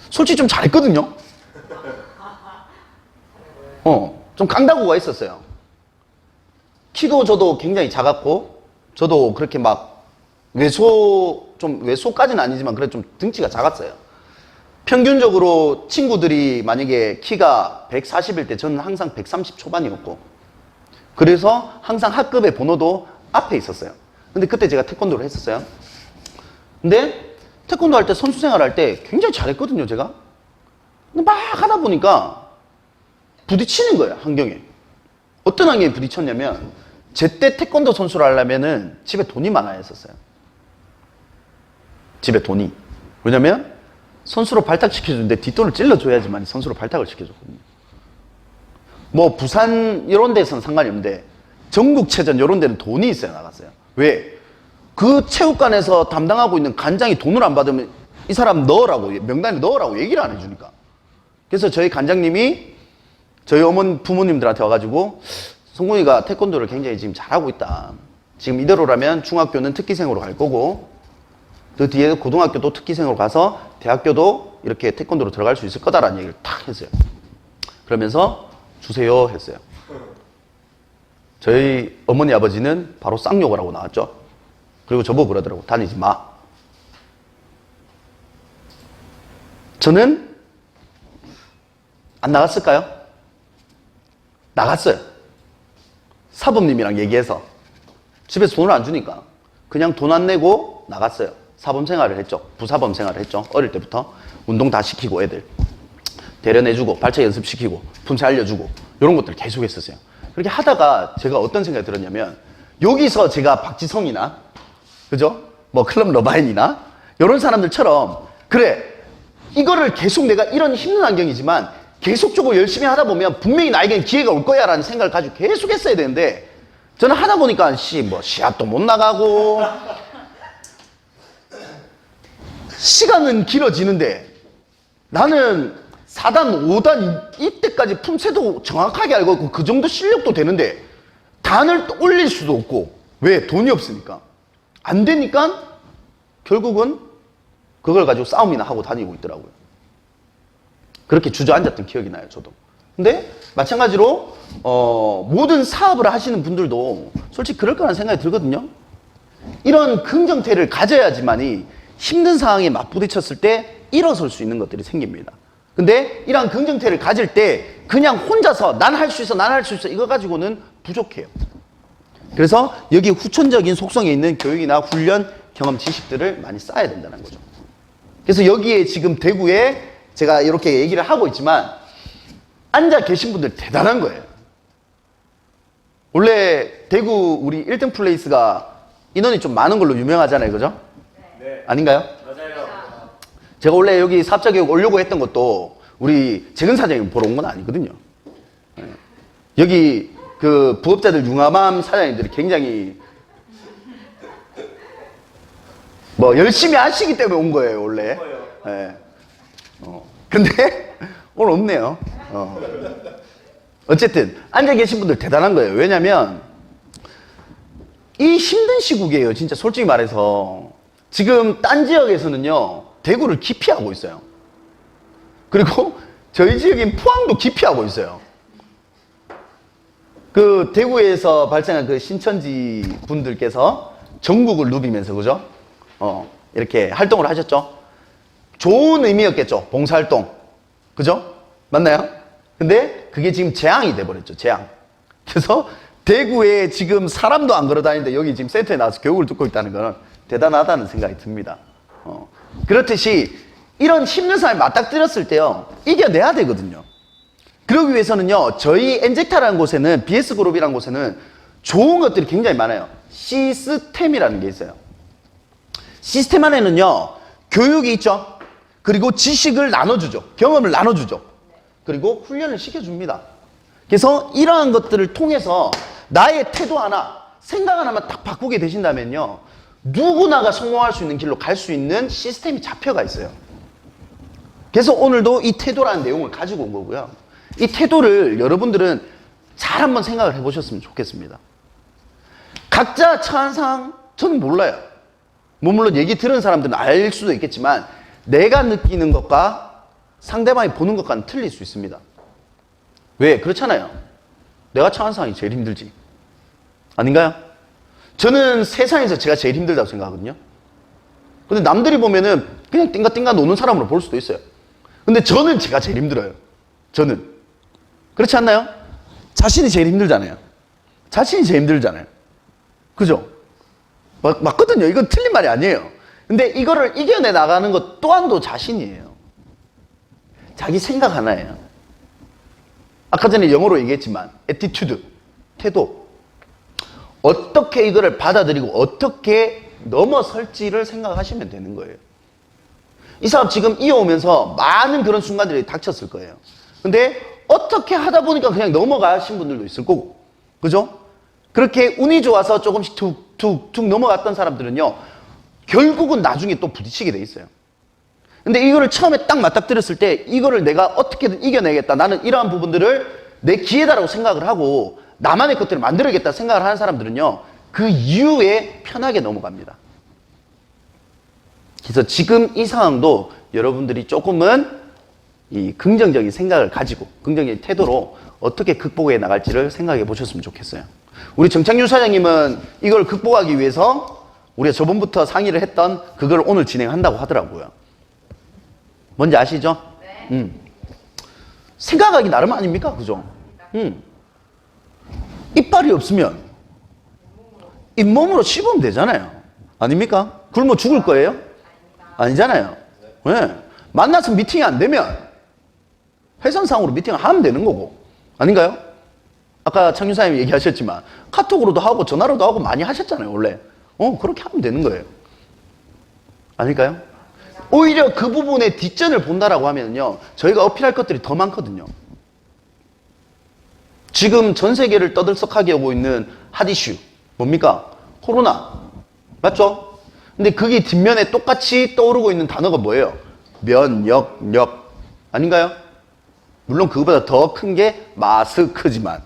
솔직히 좀 잘했거든요. 좀 강다구가 있었어요. 키도 저도 굉장히 작았고, 저도 그렇게 막 외소까지는 아니지만 그래도 좀 등치가 작았어요. 평균적으로 친구들이 만약에 키가 140일 때 저는 항상 130 초반이었고, 그래서 항상 학급의 번호도 앞에 있었어요. 근데 그때 제가 태권도를 했었어요. 근데 태권도 할 때 선수 생활할 때 굉장히 잘했거든요, 제가. 근데 막 하다 보니까 부딪히는 거예요, 환경에. 어떤 환경에 부딪혔냐면, 제때 태권도 선수를 하려면은 집에 돈이 많아야 했었어요. 집에 돈이. 왜냐면 선수로 발탁시켜주는데 뒷돈을 찔러줘야지만 선수로 발탁을 시켜줬거든요. 뭐 부산 이런 데서는 상관이 없는데 전국체전 이런 데는 돈이 있어야 나갔어요. 왜? 그 체육관에서 담당하고 있는 관장이 돈을 안 받으면 이 사람 넣으라고, 명단에 넣으라고 얘기를 안 해주니까. 그래서 저희 관장님이 저희 부모님들한테 와가지고 성공이가 태권도를 굉장히 지금 잘하고 있다. 지금 이대로라면 중학교는 특기생으로 갈 거고, 그 뒤에 고등학교도 특기생으로 가서 대학교도 이렇게 태권도로 들어갈 수 있을 거다라는 얘기를 탁 했어요. 그러면서 주세요 했어요. 저희 어머니 아버지는 바로 쌍욕을 하고 나왔죠. 그리고 저보고 그러더라고. 다니지 마. 저는 안 나갔을까요? 나갔어요. 사범님이랑 얘기해서. 집에서 돈을 안 주니까 그냥 돈 안 내고 나갔어요. 사범 생활을 했죠. 부사범 생활을 했죠. 어릴 때부터 운동 다 시키고, 애들 대련해주고, 발차 연습시키고, 품새 알려주고, 이런 것들 계속 했었어요. 그렇게 하다가 제가 어떤 생각이 들었냐면, 여기서 제가 박지성이나, 그죠? 뭐 클럽 러바인이나 이런 사람들처럼, 그래, 이거를 계속 내가 이런 힘든 환경이지만 계속적으로 열심히 하다 보면 분명히 나에겐 기회가 올 거야 라는 생각을 가지고 계속 했어야 되는데, 저는 하다 보니까 뭐 시합도 못 나가고, 시간은 길어지는데 나는 4단, 5단 이때까지 품새도 정확하게 알고 있고 그 정도 실력도 되는데 단을 올릴 수도 없고. 왜? 돈이 없으니까. 안 되니까 결국은 그걸 가지고 싸움이나 하고 다니고 있더라고요. 그렇게 주저앉았던 기억이 나요, 저도. 근데 마찬가지로 모든 사업을 하시는 분들도 솔직히 그럴 거라는 생각이 들거든요. 이런 긍정태를 가져야지만이 힘든 상황에 맞부딪혔을 때 일어설 수 있는 것들이 생깁니다. 근데 이런 긍정태를 가질 때 그냥 혼자서 난 할 수 있어, 난 할 수 있어 이거 가지고는 부족해요. 그래서 여기 후천적인 속성에 있는 교육이나 훈련, 경험, 지식들을 많이 쌓아야 된다는 거죠. 그래서 여기에 지금 대구에 제가 이렇게 얘기를 하고 있지만 앉아 계신 분들 대단한 거예요. 원래 대구 우리 1등 플레이스가 인원이 좀 많은 걸로 유명하잖아요, 그죠? 네. 아닌가요? 맞아요. 제가 원래 여기 사업자교육 오려고 했던 것도 우리 재근 사장님 보러 온 건 아니거든요. 여기 그 부업자들 융합암 사장님들이 굉장히 뭐 열심히 하시기 때문에 온 거예요, 원래. 네. 근데 오늘 없네요. 어쨌든 앉아 계신 분들 대단한 거예요. 왜냐면 이 힘든 시국이에요, 진짜 솔직히 말해서. 지금 딴 지역에서는요 대구를 기피하고 있어요. 그리고 저희 지역인 포항도 기피하고 있어요. 그 대구에서 발생한 그 신천지 분들께서 전국을 누비면서, 그죠? 이렇게 활동을 하셨죠. 좋은 의미였겠죠, 봉사활동. 그죠? 맞나요? 근데 그게 지금 재앙이 돼버렸죠, 재앙. 그래서 대구에 지금 사람도 안 걸어 다니는데 여기 지금 센터에 나와서 교육을 듣고 있다는 건 대단하다는 생각이 듭니다. 그렇듯이 이런 힘든 상황에 맞닥뜨렸을 때요 이겨내야 되거든요. 그러기 위해서는요 저희 엔젝타라는 곳에는, BS그룹이라는 곳에는 좋은 것들이 굉장히 많아요. 시스템이라는 게 있어요. 시스템 안에는요, 교육이 있죠. 그리고 지식을 나눠주죠. 경험을 나눠주죠. 그리고 훈련을 시켜줍니다. 그래서 이러한 것들을 통해서 나의 태도 하나, 생각 하나만 딱 바꾸게 되신다면요, 누구나가 성공할 수 있는 길로 갈 수 있는 시스템이 잡혀가 있어요. 그래서 오늘도 이 태도라는 내용을 가지고 온 거고요. 이 태도를 여러분들은 잘 한번 생각을 해보셨으면 좋겠습니다. 각자 처한 상황 저는 몰라요. 뭐 물론 얘기 들은 사람들은 알 수도 있겠지만 내가 느끼는 것과 상대방이 보는 것과는 틀릴 수 있습니다. 왜? 그렇잖아요. 내가 처한 상황이 제일 힘들지. 아닌가요? 저는 세상에서 제가 제일 힘들다고 생각하거든요. 근데 남들이 보면은 그냥 띵가띵가 노는 사람으로 볼 수도 있어요. 근데 저는 제가 제일 힘들어요. 저는. 그렇지 않나요? 자신이 제일 힘들잖아요. 자신이 제일 힘들잖아요. 그죠? 맞거든요. 이건 틀린 말이 아니에요. 근데 이거를 이겨내 나가는 것 또한도 자신이에요. 자기 생각 하나예요. 아까 전에 영어로 얘기했지만 attitude, 태도. 어떻게 이거를 받아들이고 어떻게 넘어설지를 생각하시면 되는 거예요. 이 사업 지금 이어오면서 많은 그런 순간들이 닥쳤을 거예요. 근데 어떻게 하다 보니까 그냥 넘어가신 분들도 있을 거고. 그죠? 그렇게 운이 좋아서 조금씩 툭툭툭 넘어갔던 사람들은요, 결국은 나중에 또 부딪히게 돼 있어요. 근데 이거를 처음에 딱 맞닥뜨렸을 때 이거를 내가 어떻게든 이겨내겠다. 나는 이러한 부분들을 내 기회다라고 생각을 하고 나만의 것들을 만들어야겠다 생각을 하는 사람들은요, 그 이후에 편하게 넘어갑니다. 그래서 지금 이 상황도 여러분들이 조금은 이 긍정적인 생각을 가지고 긍정적인 태도로 어떻게 극복해 나갈지를 생각해 보셨으면 좋겠어요. 우리 정창윤 사장님은 이걸 극복하기 위해서 우리가 저번부터 상의를 했던 그걸 오늘 진행한다고 하더라고요. 뭔지 아시죠? 네. 생각하기 나름 아닙니까? 그죠? 이빨이 없으면 잇몸으로 씹으면 되잖아요. 아닙니까? 굶어 죽을 거예요? 아니잖아요. 네. 만나서 미팅이 안 되면 회선상으로 미팅을 하면 되는 거고. 아닌가요? 아까 창윤사님이 얘기하셨지만 카톡으로도 하고 전화로도 하고 많이 하셨잖아요. 원래. 그렇게 하면 되는 거예요. 아닐까요? 오히려 그 부분에 뒷전을 본다라고 하면요, 저희가 어필할 것들이 더 많거든요. 지금 전 세계를 떠들썩하게 하고 있는 핫 이슈 뭡니까? 코로나. 맞죠? 근데 그게 뒷면에 똑같이 떠오르고 있는 단어가 뭐예요? 면역력. 아닌가요? 물론 그거보다 더 큰 게 마스크지만.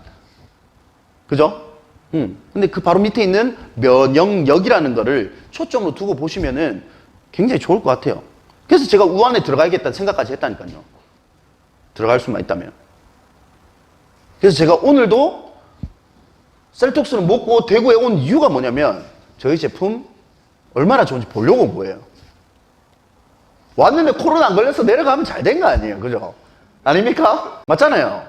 그죠? 근데 그 바로 밑에 있는 면역력이라는 거를 초점으로 두고 보시면은 굉장히 좋을 것 같아요. 그래서 제가 우한에 들어가야겠다는 생각까지 했다니까요. 들어갈 수만 있다면. 그래서 제가 오늘도 셀톡스를 먹고 대구에 온 이유가 뭐냐면 저희 제품 얼마나 좋은지 보려고 온 거예요. 왔는데 코로나 안 걸려서 내려가면 잘 된 거 아니에요. 그죠? 아닙니까? 맞잖아요.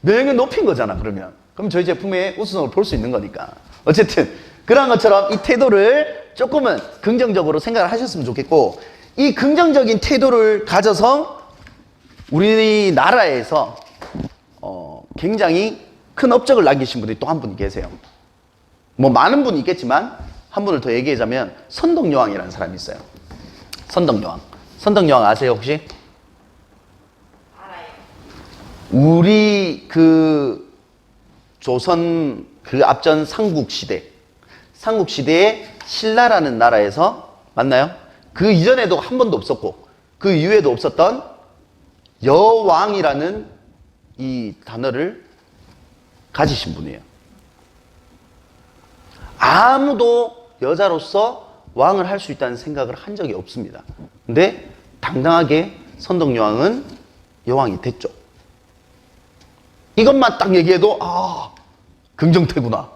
면역력 높인 거잖아, 그러면. 그럼 저희 제품의 우수성을 볼 수 있는 거니까. 어쨌든 그런 것처럼 이 태도를 조금은 긍정적으로 생각을 하셨으면 좋겠고, 이 긍정적인 태도를 가져서 우리나라에서 굉장히 큰 업적을 남기신 분들이 또 한 분이 계세요. 뭐 많은 분이 있겠지만 한 분을 더 얘기하자면 선덕여왕이라는 사람이 있어요. 선덕여왕. 선덕여왕 아세요 혹시? 알아요. 우리 그 조선 그 앞전 삼국시대에 신라라는 나라에서 맞나요? 그 이전에도 한 번도 없었고 그 이후에도 없었던 여왕이라는 이 단어를 가지신 분이에요. 아무도 여자로서 왕을 할 수 있다는 생각을 한 적이 없습니다. 근데 당당하게 선덕여왕은 여왕이 됐죠. 이것만 딱 얘기해도 긍정태구나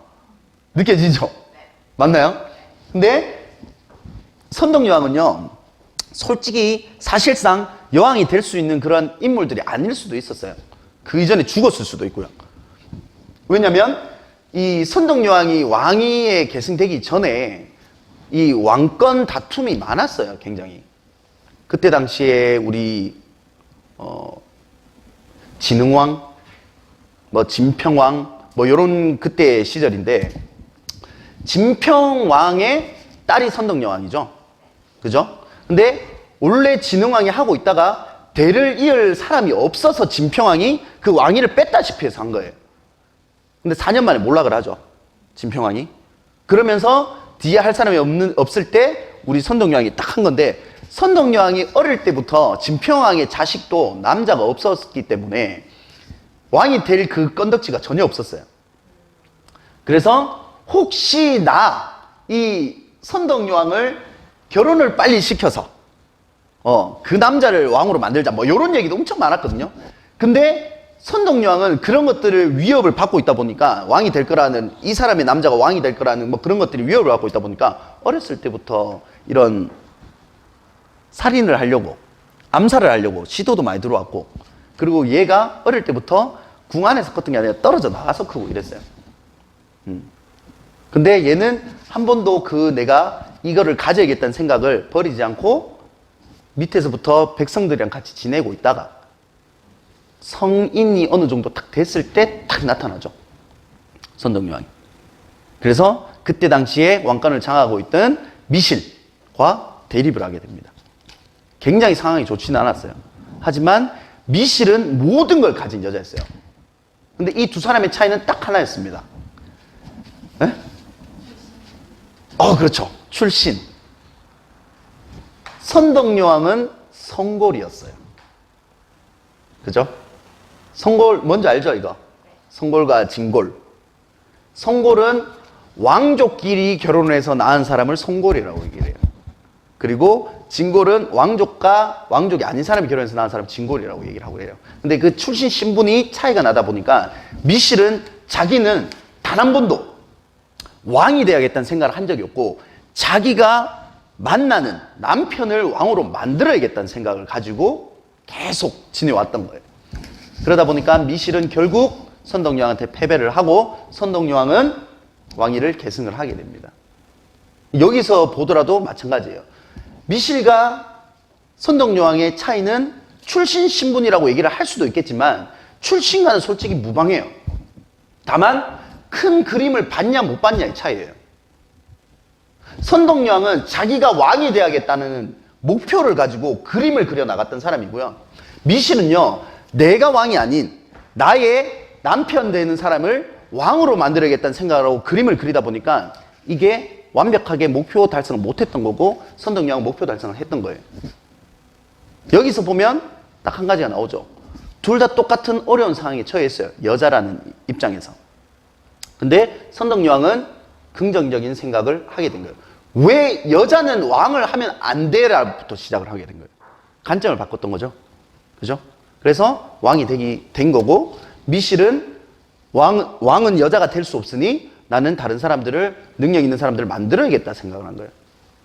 느껴지죠? 맞나요? 근데 선덕여왕은요, 솔직히 사실상 여왕이 될 수 있는 그런 인물들이 아닐 수도 있었어요. 그 이전에 죽었을 수도 있고요. 왜냐면 이 선덕여왕이 왕위에 계승되기 전에 이 왕권 다툼이 많았어요. 굉장히. 그때 당시에 우리 진흥왕, 진평왕, 뭐 요런 그때 시절인데 진평왕의 딸이 선덕여왕이죠. 그죠? 근데 원래 진흥왕이 하고 있다가 대를 이을 사람이 없어서 진평왕이 그 왕위를 뺐다시피 해서 한 거예요. 근데 4년 만에 몰락을 하죠. 진평왕이. 그러면서 뒤에 할 사람이 없을 때 우리 선덕여왕이 딱 한 건데 선덕여왕이 어릴 때부터 진평왕의 자식도 남자가 없었기 때문에 왕이 될 그 건덕지가 전혀 없었어요. 그래서 혹시나 이 선덕여왕을 결혼을 빨리 시켜서 그 남자를 왕으로 만들자 뭐 이런 얘기도 엄청 많았거든요. 근데 선덕여왕은 그런 것들을 위협을 받고 있다 보니까 왕이 될 거라는 이 사람의 남자가 왕이 될 거라는 뭐 그런 것들이 위협을 받고 있다 보니까 어렸을 때부터 이런 살인을 하려고 암살을 하려고 시도도 많이 들어왔고 그리고 얘가 어릴 때부터 궁 안에서 컸던 게 아니라 떨어져 나가서 크고 이랬어요. 근데 얘는 한 번도 그 내가 이거를 가져야겠다는 생각을 버리지 않고 밑에서부터 백성들이랑 같이 지내고 있다가 성인이 어느 정도 딱 됐을 때 딱 나타나죠. 선덕여왕이. 그래서 그때 당시에 왕권을 장악하고 있던 미실과 대립을 하게 됩니다. 굉장히 상황이 좋지는 않았어요. 하지만 미실은 모든 걸 가진 여자였어요. 근데 이 두 사람의 차이는 딱 하나였습니다. 네? 그렇죠. 출신. 선덕여왕은 성골이었어요. 그죠? 성골, 뭔지 알죠, 이거? 성골과 진골. 성골은 왕족끼리 결혼해서 낳은 사람을 성골이라고 얘기를 해요. 그리고 진골은 왕족과 왕족이 아닌 사람이 결혼해서 낳은 사람 진골이라고 얘기를 하고 해요. 근데 그 출신 신분이 차이가 나다 보니까 미실은 자기는 단 한 번도 왕이 돼야겠다는 생각을 한 적이 없고 자기가 만나는 남편을 왕으로 만들어야겠다는 생각을 가지고 계속 지내왔던 거예요. 그러다 보니까 미실은 결국 선덕여왕한테 패배를 하고 선덕여왕은 왕위를 계승을 하게 됩니다. 여기서 보더라도 마찬가지예요. 미실과 선덕여왕의 차이는 출신 신분이라고 얘기를 할 수도 있겠지만 출신과는 솔직히 무방해요. 다만 큰 그림을 봤냐 못 봤냐의 차이예요. 선덕여왕은 자기가 왕이 돼야겠다는 목표를 가지고 그림을 그려 나갔던 사람이고요. 미실은요, 내가 왕이 아닌 나의 남편 되는 사람을 왕으로 만들어야겠다는 생각으로 그림을 그리다 보니까 이게 완벽하게 목표 달성을 못했던 거고 선덕여왕은 목표 달성을 했던 거예요. 여기서 보면 딱 한 가지가 나오죠. 둘 다 똑같은 어려운 상황에 처했어요. 여자라는 입장에서. 근데 선덕여왕은 긍정적인 생각을 하게 된 거예요. 왜 여자는 왕을 하면 안 돼라부터 시작을 하게 된 거예요. 관점을 바꿨던 거죠. 그죠? 그래서 왕이 된 거고 미실은 왕은 여자가 될 수 없으니 나는 다른 사람들을 능력 있는 사람들을 만들어야겠다 생각을 한 거예요.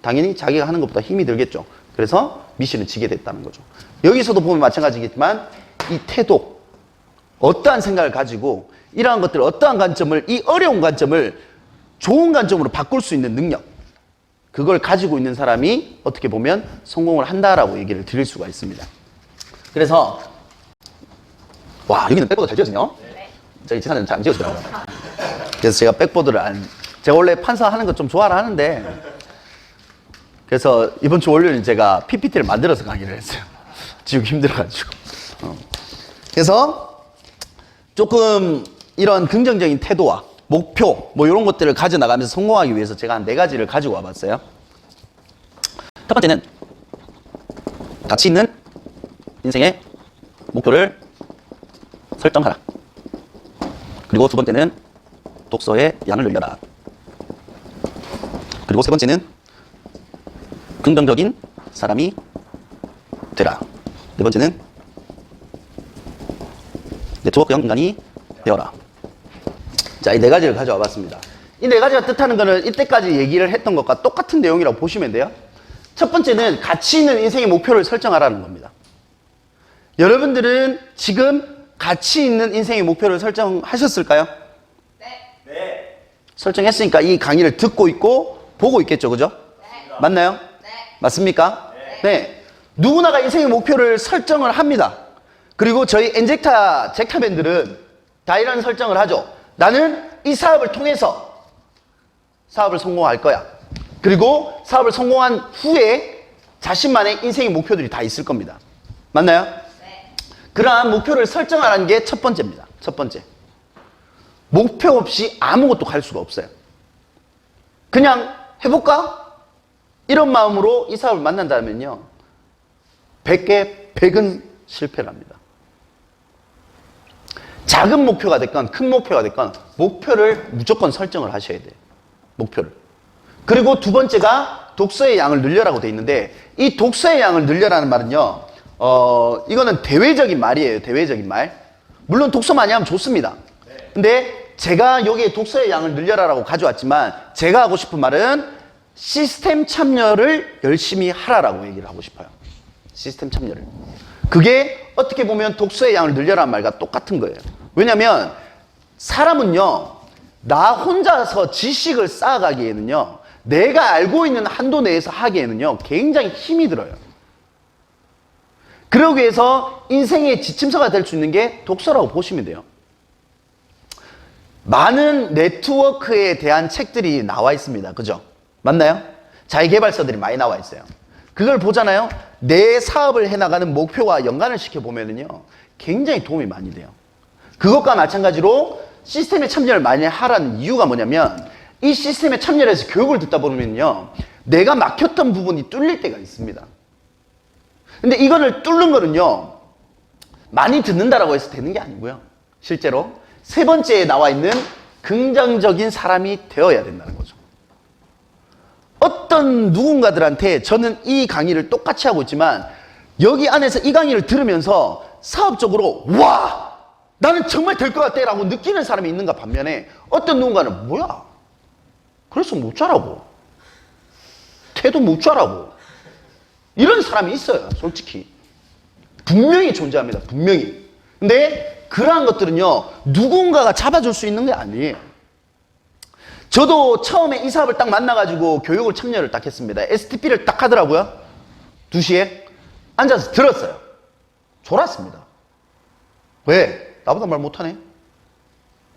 당연히 자기가 하는 것보다 힘이 들겠죠. 그래서 미실은 지게 됐다는 거죠. 여기서도 보면 마찬가지겠지만 이 태도, 어떠한 생각을 가지고 이러한 것들, 어떠한 관점을, 이 어려운 관점을 좋은 관점으로 바꿀 수 있는 능력, 그걸 가지고 있는 사람이 어떻게 보면 성공을 한다라고 얘기를 드릴 수가 있습니다. 그래서 와, 여기는 백보드 잘 지어지네요. 저희 지사는 잘 안 지어지더라고요. 그래서 제가 백보드를 제가 원래 판사하는 거 좀 좋아를 하는데 그래서 이번 주 월요일 제가 PPT를 만들어서 강의를 했어요. 지우기 힘들어가지고. 그래서 조금 이런 긍정적인 태도와 목표 뭐 이런 것들을 가져나가면서 성공하기 위해서 제가 한 4가지를 가지고 와봤어요. 첫 번째는 가치 있는 인생의 목표를 설정하라. 그리고 두 번째는 독서의 양을 늘려라. 그리고 세 번째는 긍정적인 사람이 되라. 네 번째는 네트워크형 인간이 되어라. 자, 이 4가지를 가져와 봤습니다. 이 4가지가 뜻하는 거는 이때까지 얘기를 했던 것과 똑같은 내용이라고 보시면 돼요. 첫 번째는 가치 있는 인생의 목표를 설정하라는 겁니다. 여러분들은 지금 가치 있는 인생의 목표를 설정하셨을까요? 네. 설정했으니까 이 강의를 듣고 있고 보고 있겠죠, 그죠? 네. 맞나요? 네. 맞습니까? 네. 누구나가 인생의 목표를 설정을 합니다. 그리고 저희 엔젝타 잭타맨들은 다 이런 설정을 하죠. 나는 이 사업을 통해서 사업을 성공할 거야. 그리고 사업을 성공한 후에 자신만의 인생의 목표들이 다 있을 겁니다. 맞나요? 네. 그러한 목표를 설정하라는 게 첫 번째입니다. 첫 번째. 목표 없이 아무것도 할 수가 없어요. 그냥 해볼까? 이런 마음으로 이 사업을 만난다면요. 100개 100은 실패랍니다. 작은 목표가 됐건 큰 목표가 됐건 목표를 무조건 설정을 하셔야 돼요. 목표를. 그리고 두 번째가 독서의 양을 늘려라고 돼 있는데 이 독서의 양을 늘려라는 말은요. 이거는 대외적인 말이에요. 대외적인 말. 물론 독서 많이 하면 좋습니다. 근데 제가 여기에 독서의 양을 늘려라라고 가져왔지만 제가 하고 싶은 말은 시스템 참여를 열심히 하라라고 얘기를 하고 싶어요. 시스템 참여를. 그게 어떻게 보면 독서의 양을 늘려라는 말과 똑같은 거예요. 왜냐면 사람은요. 나 혼자서 지식을 쌓아가기에는요. 내가 알고 있는 한도 내에서 하기에는요. 굉장히 힘이 들어요. 그러기 위해서 인생의 지침서가 될 수 있는 게 독서라고 보시면 돼요. 많은 네트워크에 대한 책들이 나와 있습니다. 그죠? 맞나요? 자기계발서들이 많이 나와 있어요. 그걸 보잖아요. 내 사업을 해나가는 목표와 연관을 시켜보면은요. 굉장히 도움이 많이 돼요. 그것과 마찬가지로 시스템에 참여를 많이 하라는 이유가 뭐냐면 이 시스템에 참여를 해서 교육을 듣다 보면요. 내가 막혔던 부분이 뚫릴 때가 있습니다. 근데 이거를 뚫는 거는요. 많이 듣는다라고 해서 되는 게 아니고요. 실제로 세 번째에 나와 있는 긍정적인 사람이 되어야 된다는 거죠. 어떤 누군가들한테 저는 이 강의를 똑같이 하고 있지만 여기 안에서 이 강의를 들으면서 사업적으로 와 나는 정말 될 것 같아 라고 느끼는 사람이 있는가 반면에 어떤 누군가는 뭐야 그래서 못 자라고 태도 못 자라고 이런 사람이 있어요. 솔직히 분명히 존재합니다. 분명히. 근데 그러한 것들은요 누군가가 잡아줄 수 있는 게 아니에요. 저도 처음에 이 사업을 딱 만나가지고 교육을 참여를 딱 했습니다. STP를 딱 하더라고요. 2시에 앉아서 들었어요. 졸았습니다. 왜? 나보다 말 못하네.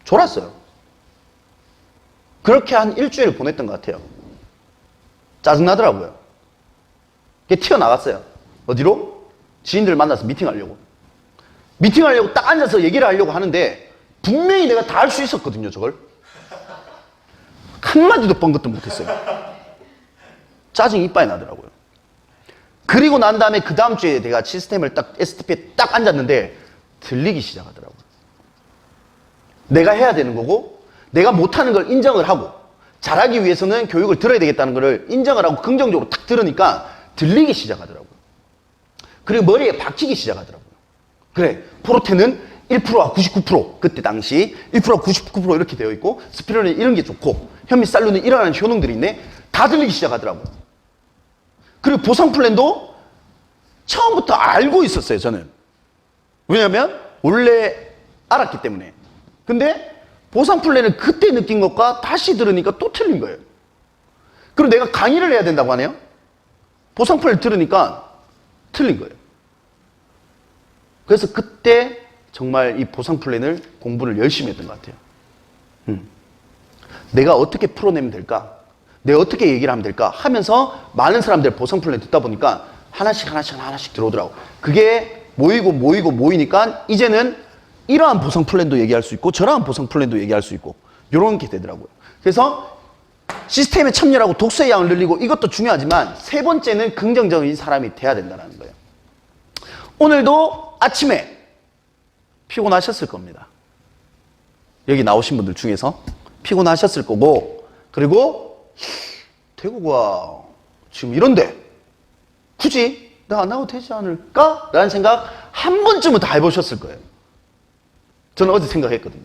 졸았어요. 그렇게 한 일주일을 보냈던 것 같아요. 짜증나더라고요. 튀어나갔어요. 어디로? 지인들 만나서 미팅하려고. 미팅하려고 딱 앉아서 얘기를 하려고 하는데 분명히 내가 다 할 수 있었거든요. 저걸. 한마디도 뻥긋도 못했어요. 짜증이 이빨이 나더라고요. 그리고 난 다음에 그 다음 주에 내가 시스템을 딱 STP에 딱 앉았는데 들리기 시작하더라고요. 내가 해야 되는 거고 내가 못하는 걸 인정을 하고 잘하기 위해서는 교육을 들어야 되겠다는 걸 인정을 하고 긍정적으로 딱 들으니까 들리기 시작하더라고요. 그리고 머리에 박히기 시작하더라고요. 그래, 포르테는 1%와 99% 그때 당시 1%와 99% 이렇게 되어 있고 스피럴은 이런 게 좋고 현미살루는 이러한 효능들이 있네. 다 들리기 시작하더라고요. 그리고 보상 플랜도 처음부터 알고 있었어요. 저는. 왜냐면 원래 알았기 때문에. 근데 보상 플랜을 그때 느낀 것과 다시 들으니까 또 틀린 거예요. 그리고 내가 강의를 해야 된다고 하네요. 보상 플랜을 들으니까 틀린 거예요. 그래서 그때 정말 이 보상 플랜을 공부를 열심히 했던 것 같아요. 내가 어떻게 풀어내면 될까? 내가 어떻게 얘기를 하면 될까? 하면서 많은 사람들 보상 플랜 듣다 보니까 하나씩 들어오더라고. 그게 모이니까 이제는 이러한 보상 플랜도 얘기할 수 있고 저러한 보상 플랜도 얘기할 수 있고 이런 게 되더라고요. 그래서 시스템에 참여하고 독서의 양을 늘리고 이것도 중요하지만 세 번째는 긍정적인 사람이 돼야 된다는 거예요. 오늘도 아침에 피곤하셨을 겁니다. 여기 나오신 분들 중에서 피곤하셨을 거고 그리고 대구가 지금 이런데 굳이 나 안 나와도 되지 않을까? 라는 생각 한 번쯤은 다 해보셨을 거예요. 저는 어제 생각했거든요.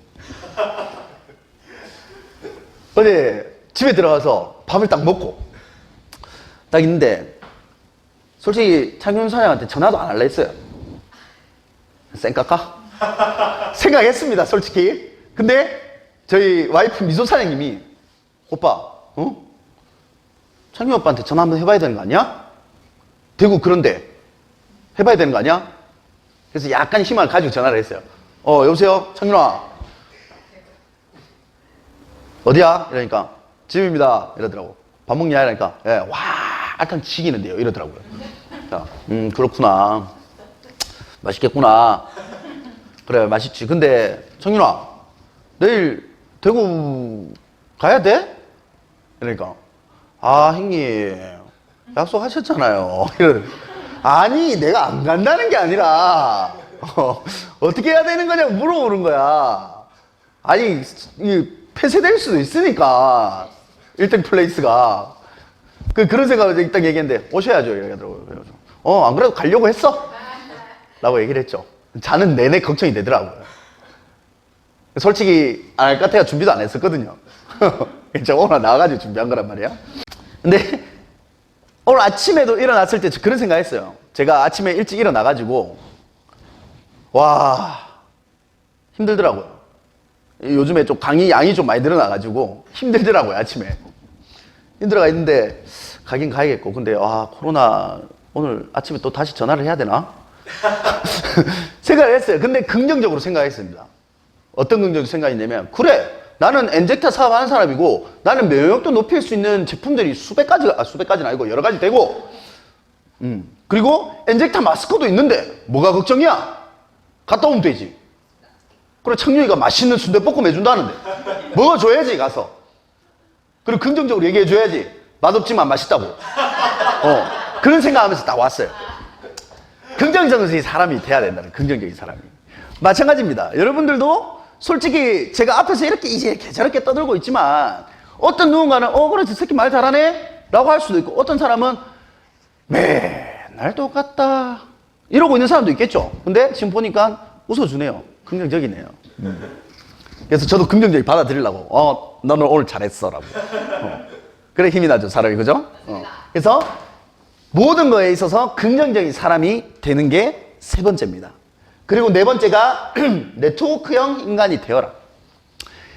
어제 집에 들어가서 밥을 딱 먹고 딱 있는데 솔직히 창균 사장한테 전화도 안 할라 했어요. 쌩까까? 생각했습니다, 솔직히. 근데 저희 와이프 미소 사장님이 오빠, 창균 오빠한테 전화 한번 해봐야 되는 거 아니야? 대구 그런데 해봐야 되는 거 아니야? 그래서 약간 희망을 가지고 전화를 했어요. 여보세요? 창균아. 어디야? 이러니까 집입니다. 이러더라고. 밥 먹냐? 이러니까 예, 와 알탕 지기는데요. 이러더라고요. 자, 그렇구나. 맛있겠구나. 그래 맛있지. 근데 청윤아 내일 대구 가야 돼? 그러니까 아 형님 약속하셨잖아요. 이러 아니 내가 안 간다는 게 아니라 어떻게 해야 되는 거냐고 물어보는 거야. 아니 이 폐쇄될 수도 있으니까 1등 플레이스가 그런 생각을 일단 얘기했는데 오셔야죠 이러더라고요. 안 그래도 가려고 했어? 라고 얘기를 했죠. 자는 내내 걱정이 되더라고요. 솔직히 안 할 것 같아가 준비도 안 했었거든요. 제가 오늘 나와가지고 준비한 거란 말이야. 근데 오늘 아침에도 일어났을 때 그런 생각 했어요. 제가 아침에 일찍 일어나가지고 와 힘들더라고요. 요즘에 좀 강의 양이 좀 많이 늘어나가지고 힘들더라고요. 아침에 힘들어가 있는데 가긴 가야겠고 근데 코로나 오늘 아침에 또 다시 전화를 해야 되나? 생각을 했어요. 근데 긍정적으로 생각했습니다. 어떤 긍정적 생각이냐면 그래 나는 엔젝터 사업하는 사람이고 나는 면역도 높일 수 있는 제품들이 수백 가지는 아니고 여러 가지 되고 그리고 엔젝터 마스크도 있는데 뭐가 걱정이야? 갔다 오면 되지. 그래 창룡이가 맛있는 순대볶음 해준다는데 먹어줘야지 가서. 그리고 긍정적으로 얘기해줘야지. 맛없지만 맛있다고. 그런 생각하면서 딱 왔어요. 긍정적인 사람이 돼야 된다는 긍정적인 사람이. 마찬가지입니다. 여러분들도 솔직히 제가 앞에서 이렇게 저렇게 떠들고 있지만 어떤 누군가는 그래 저 새끼 말 잘하네 라고 할 수도 있고 어떤 사람은 맨날 똑같다 이러고 있는 사람도 있겠죠. 근데 지금 보니까 웃어주네요. 긍정적이네요. 그래서 저도 긍정적이 받아들이려고 너는 오늘 잘했어 라고. 그래 힘이 나죠 사람이. 그죠? 그래서 모든 거에 있어서 긍정적인 사람이 되는 게 세 번째입니다. 그리고 네 번째가 네트워크형 인간이 되어라.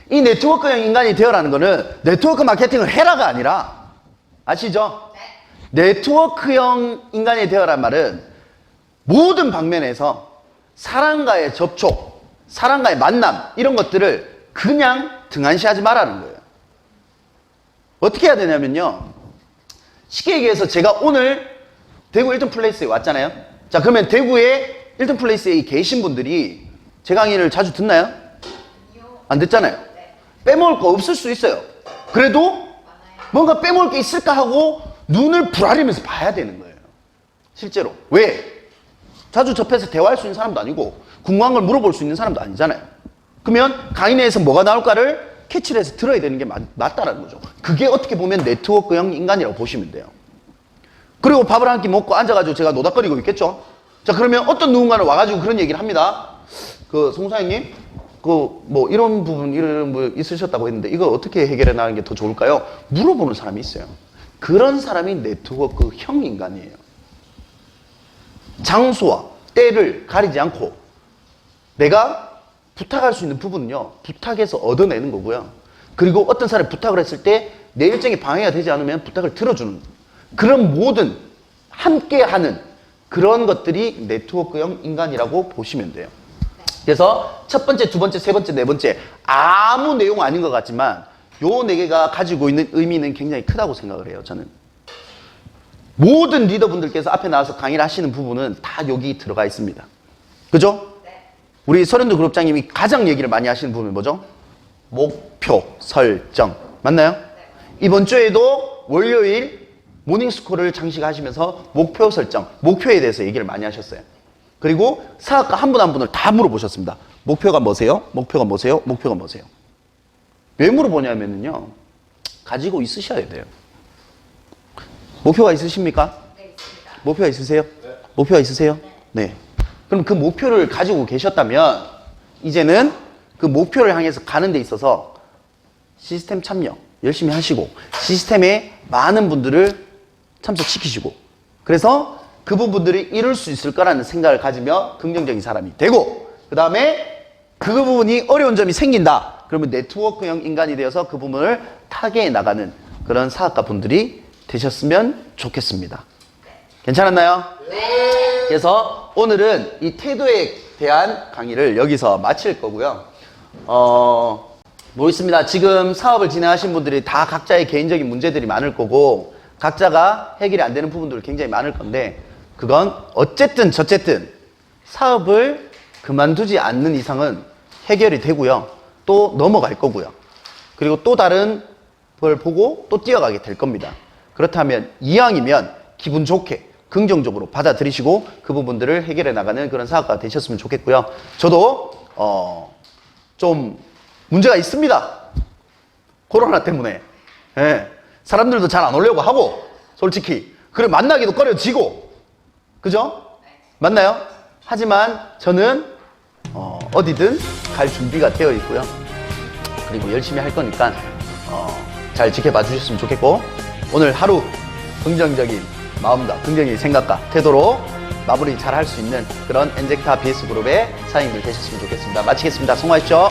이 네트워크형 인간이 되어라는 거는 네트워크 마케팅을 해라가 아니라 아시죠? 네. 네트워크형 인간이 되어란 말은 모든 방면에서 사람과의 접촉, 사람과의 만남 이런 것들을 그냥 등한시하지 말라는 거예요. 어떻게 해야 되냐면요. 쉽게 얘기해서 제가 오늘 대구 1등 플레이스에 왔잖아요. 자 그러면 대구에 1등 플레이스에 계신 분들이 제 강의를 자주 듣나요? 안 듣잖아요. 빼먹을 거 없을 수 있어요. 그래도 뭔가 빼먹을 게 있을까 하고 눈을 부라리면서 봐야 되는 거예요. 실제로. 왜? 자주 접해서 대화할 수 있는 사람도 아니고 궁금한 걸 물어볼 수 있는 사람도 아니잖아요. 그러면 강의 내에서 뭐가 나올까를 캐치를 해서 들어야 되는 게 맞다라는 거죠. 그게 어떻게 보면 네트워크형 인간이라고 보시면 돼요. 그리고 밥을 한 끼 먹고 앉아가지고 제가 노닥거리고 있겠죠. 자 그러면 어떤 누군가는 와가지고 그런 얘기를 합니다. 송사장님 뭐 이런 부분 있으셨다고 했는데 이거 어떻게 해결해 나가는 게 더 좋을까요? 물어보는 사람이 있어요. 그런 사람이 네트워크형 인간이에요. 장소와 때를 가리지 않고 내가 부탁할 수 있는 부분은요 부탁해서 얻어내는 거고요. 그리고 어떤 사람이 부탁을 했을 때 내 일정에 방해가 되지 않으면 부탁을 들어주는 그런 모든 함께하는 그런 것들이 네트워크형 인간이라고 보시면 돼요. 그래서 첫 번째, 두 번째, 세 번째, 네 번째 아무 내용 아닌 것 같지만 요 네 개가 가지고 있는 의미는 굉장히 크다고 생각을 해요. 저는 모든 리더분들께서 앞에 나와서 강의를 하시는 부분은 다 여기 들어가 있습니다. 그죠? 우리 서른도 그룹장님이 가장 얘기를 많이 하시는 부분이 뭐죠? 목표 설정 맞나요? 이번 주에도 월요일 모닝스콜을 장식하시면서 목표 설정, 목표에 대해서 얘기를 많이 하셨어요. 그리고 사학과 한 분 한 분을 다 물어보셨습니다. 목표가 뭐세요? 목표가 뭐세요? 목표가 뭐세요? 왜 물어보냐면요. 가지고 있으셔야 돼요. 목표가 있으십니까? 네, 있습니다. 목표가 있으세요? 네. 목표가 있으세요? 네. 그럼 그 목표를 가지고 계셨다면 이제는 그 목표를 향해서 가는 데 있어서 시스템 참여 열심히 하시고 시스템에 많은 분들을 참석시키시고 그래서 그 부분들이 이룰 수 있을 거라는 생각을 가지며 긍정적인 사람이 되고 그 다음에 그 부분이 어려운 점이 생긴다. 그러면 네트워크형 인간이 되어서 그 부분을 타개해 나가는 그런 사학과 분들이 되셨으면 좋겠습니다. 괜찮았나요? 네. 그래서 오늘은 이 태도에 대한 강의를 여기서 마칠 거고요. 모르겠습니다. 지금 사업을 진행하신 분들이 다 각자의 개인적인 문제들이 많을 거고 각자가 해결이 안 되는 부분들이 굉장히 많을 건데 그건 어쨌든 저쨌든 사업을 그만두지 않는 이상은 해결이 되고요. 또 넘어갈 거고요. 그리고 또 다른 걸 보고 또 뛰어가게 될 겁니다. 그렇다면 이왕이면 기분 좋게 긍정적으로 받아들이시고 그 부분들을 해결해 나가는 그런 사업가가 되셨으면 좋겠고요. 저도 좀 문제가 있습니다. 코로나 때문에. 예. 사람들도 잘 안 오려고 하고 솔직히 그래 만나기도 꺼려지고 그죠? 맞나요? 하지만 저는 어디든 갈 준비가 되어 있고요. 그리고 열심히 할 거니까 잘 지켜봐 주셨으면 좋겠고 오늘 하루 긍정적인 마음과 긍정적인 생각과 태도로 마무리 잘 할 수 있는 그런 엔젝타 BS그룹의 사장님들 되셨으면 좋겠습니다. 마치겠습니다. 성공하십시오.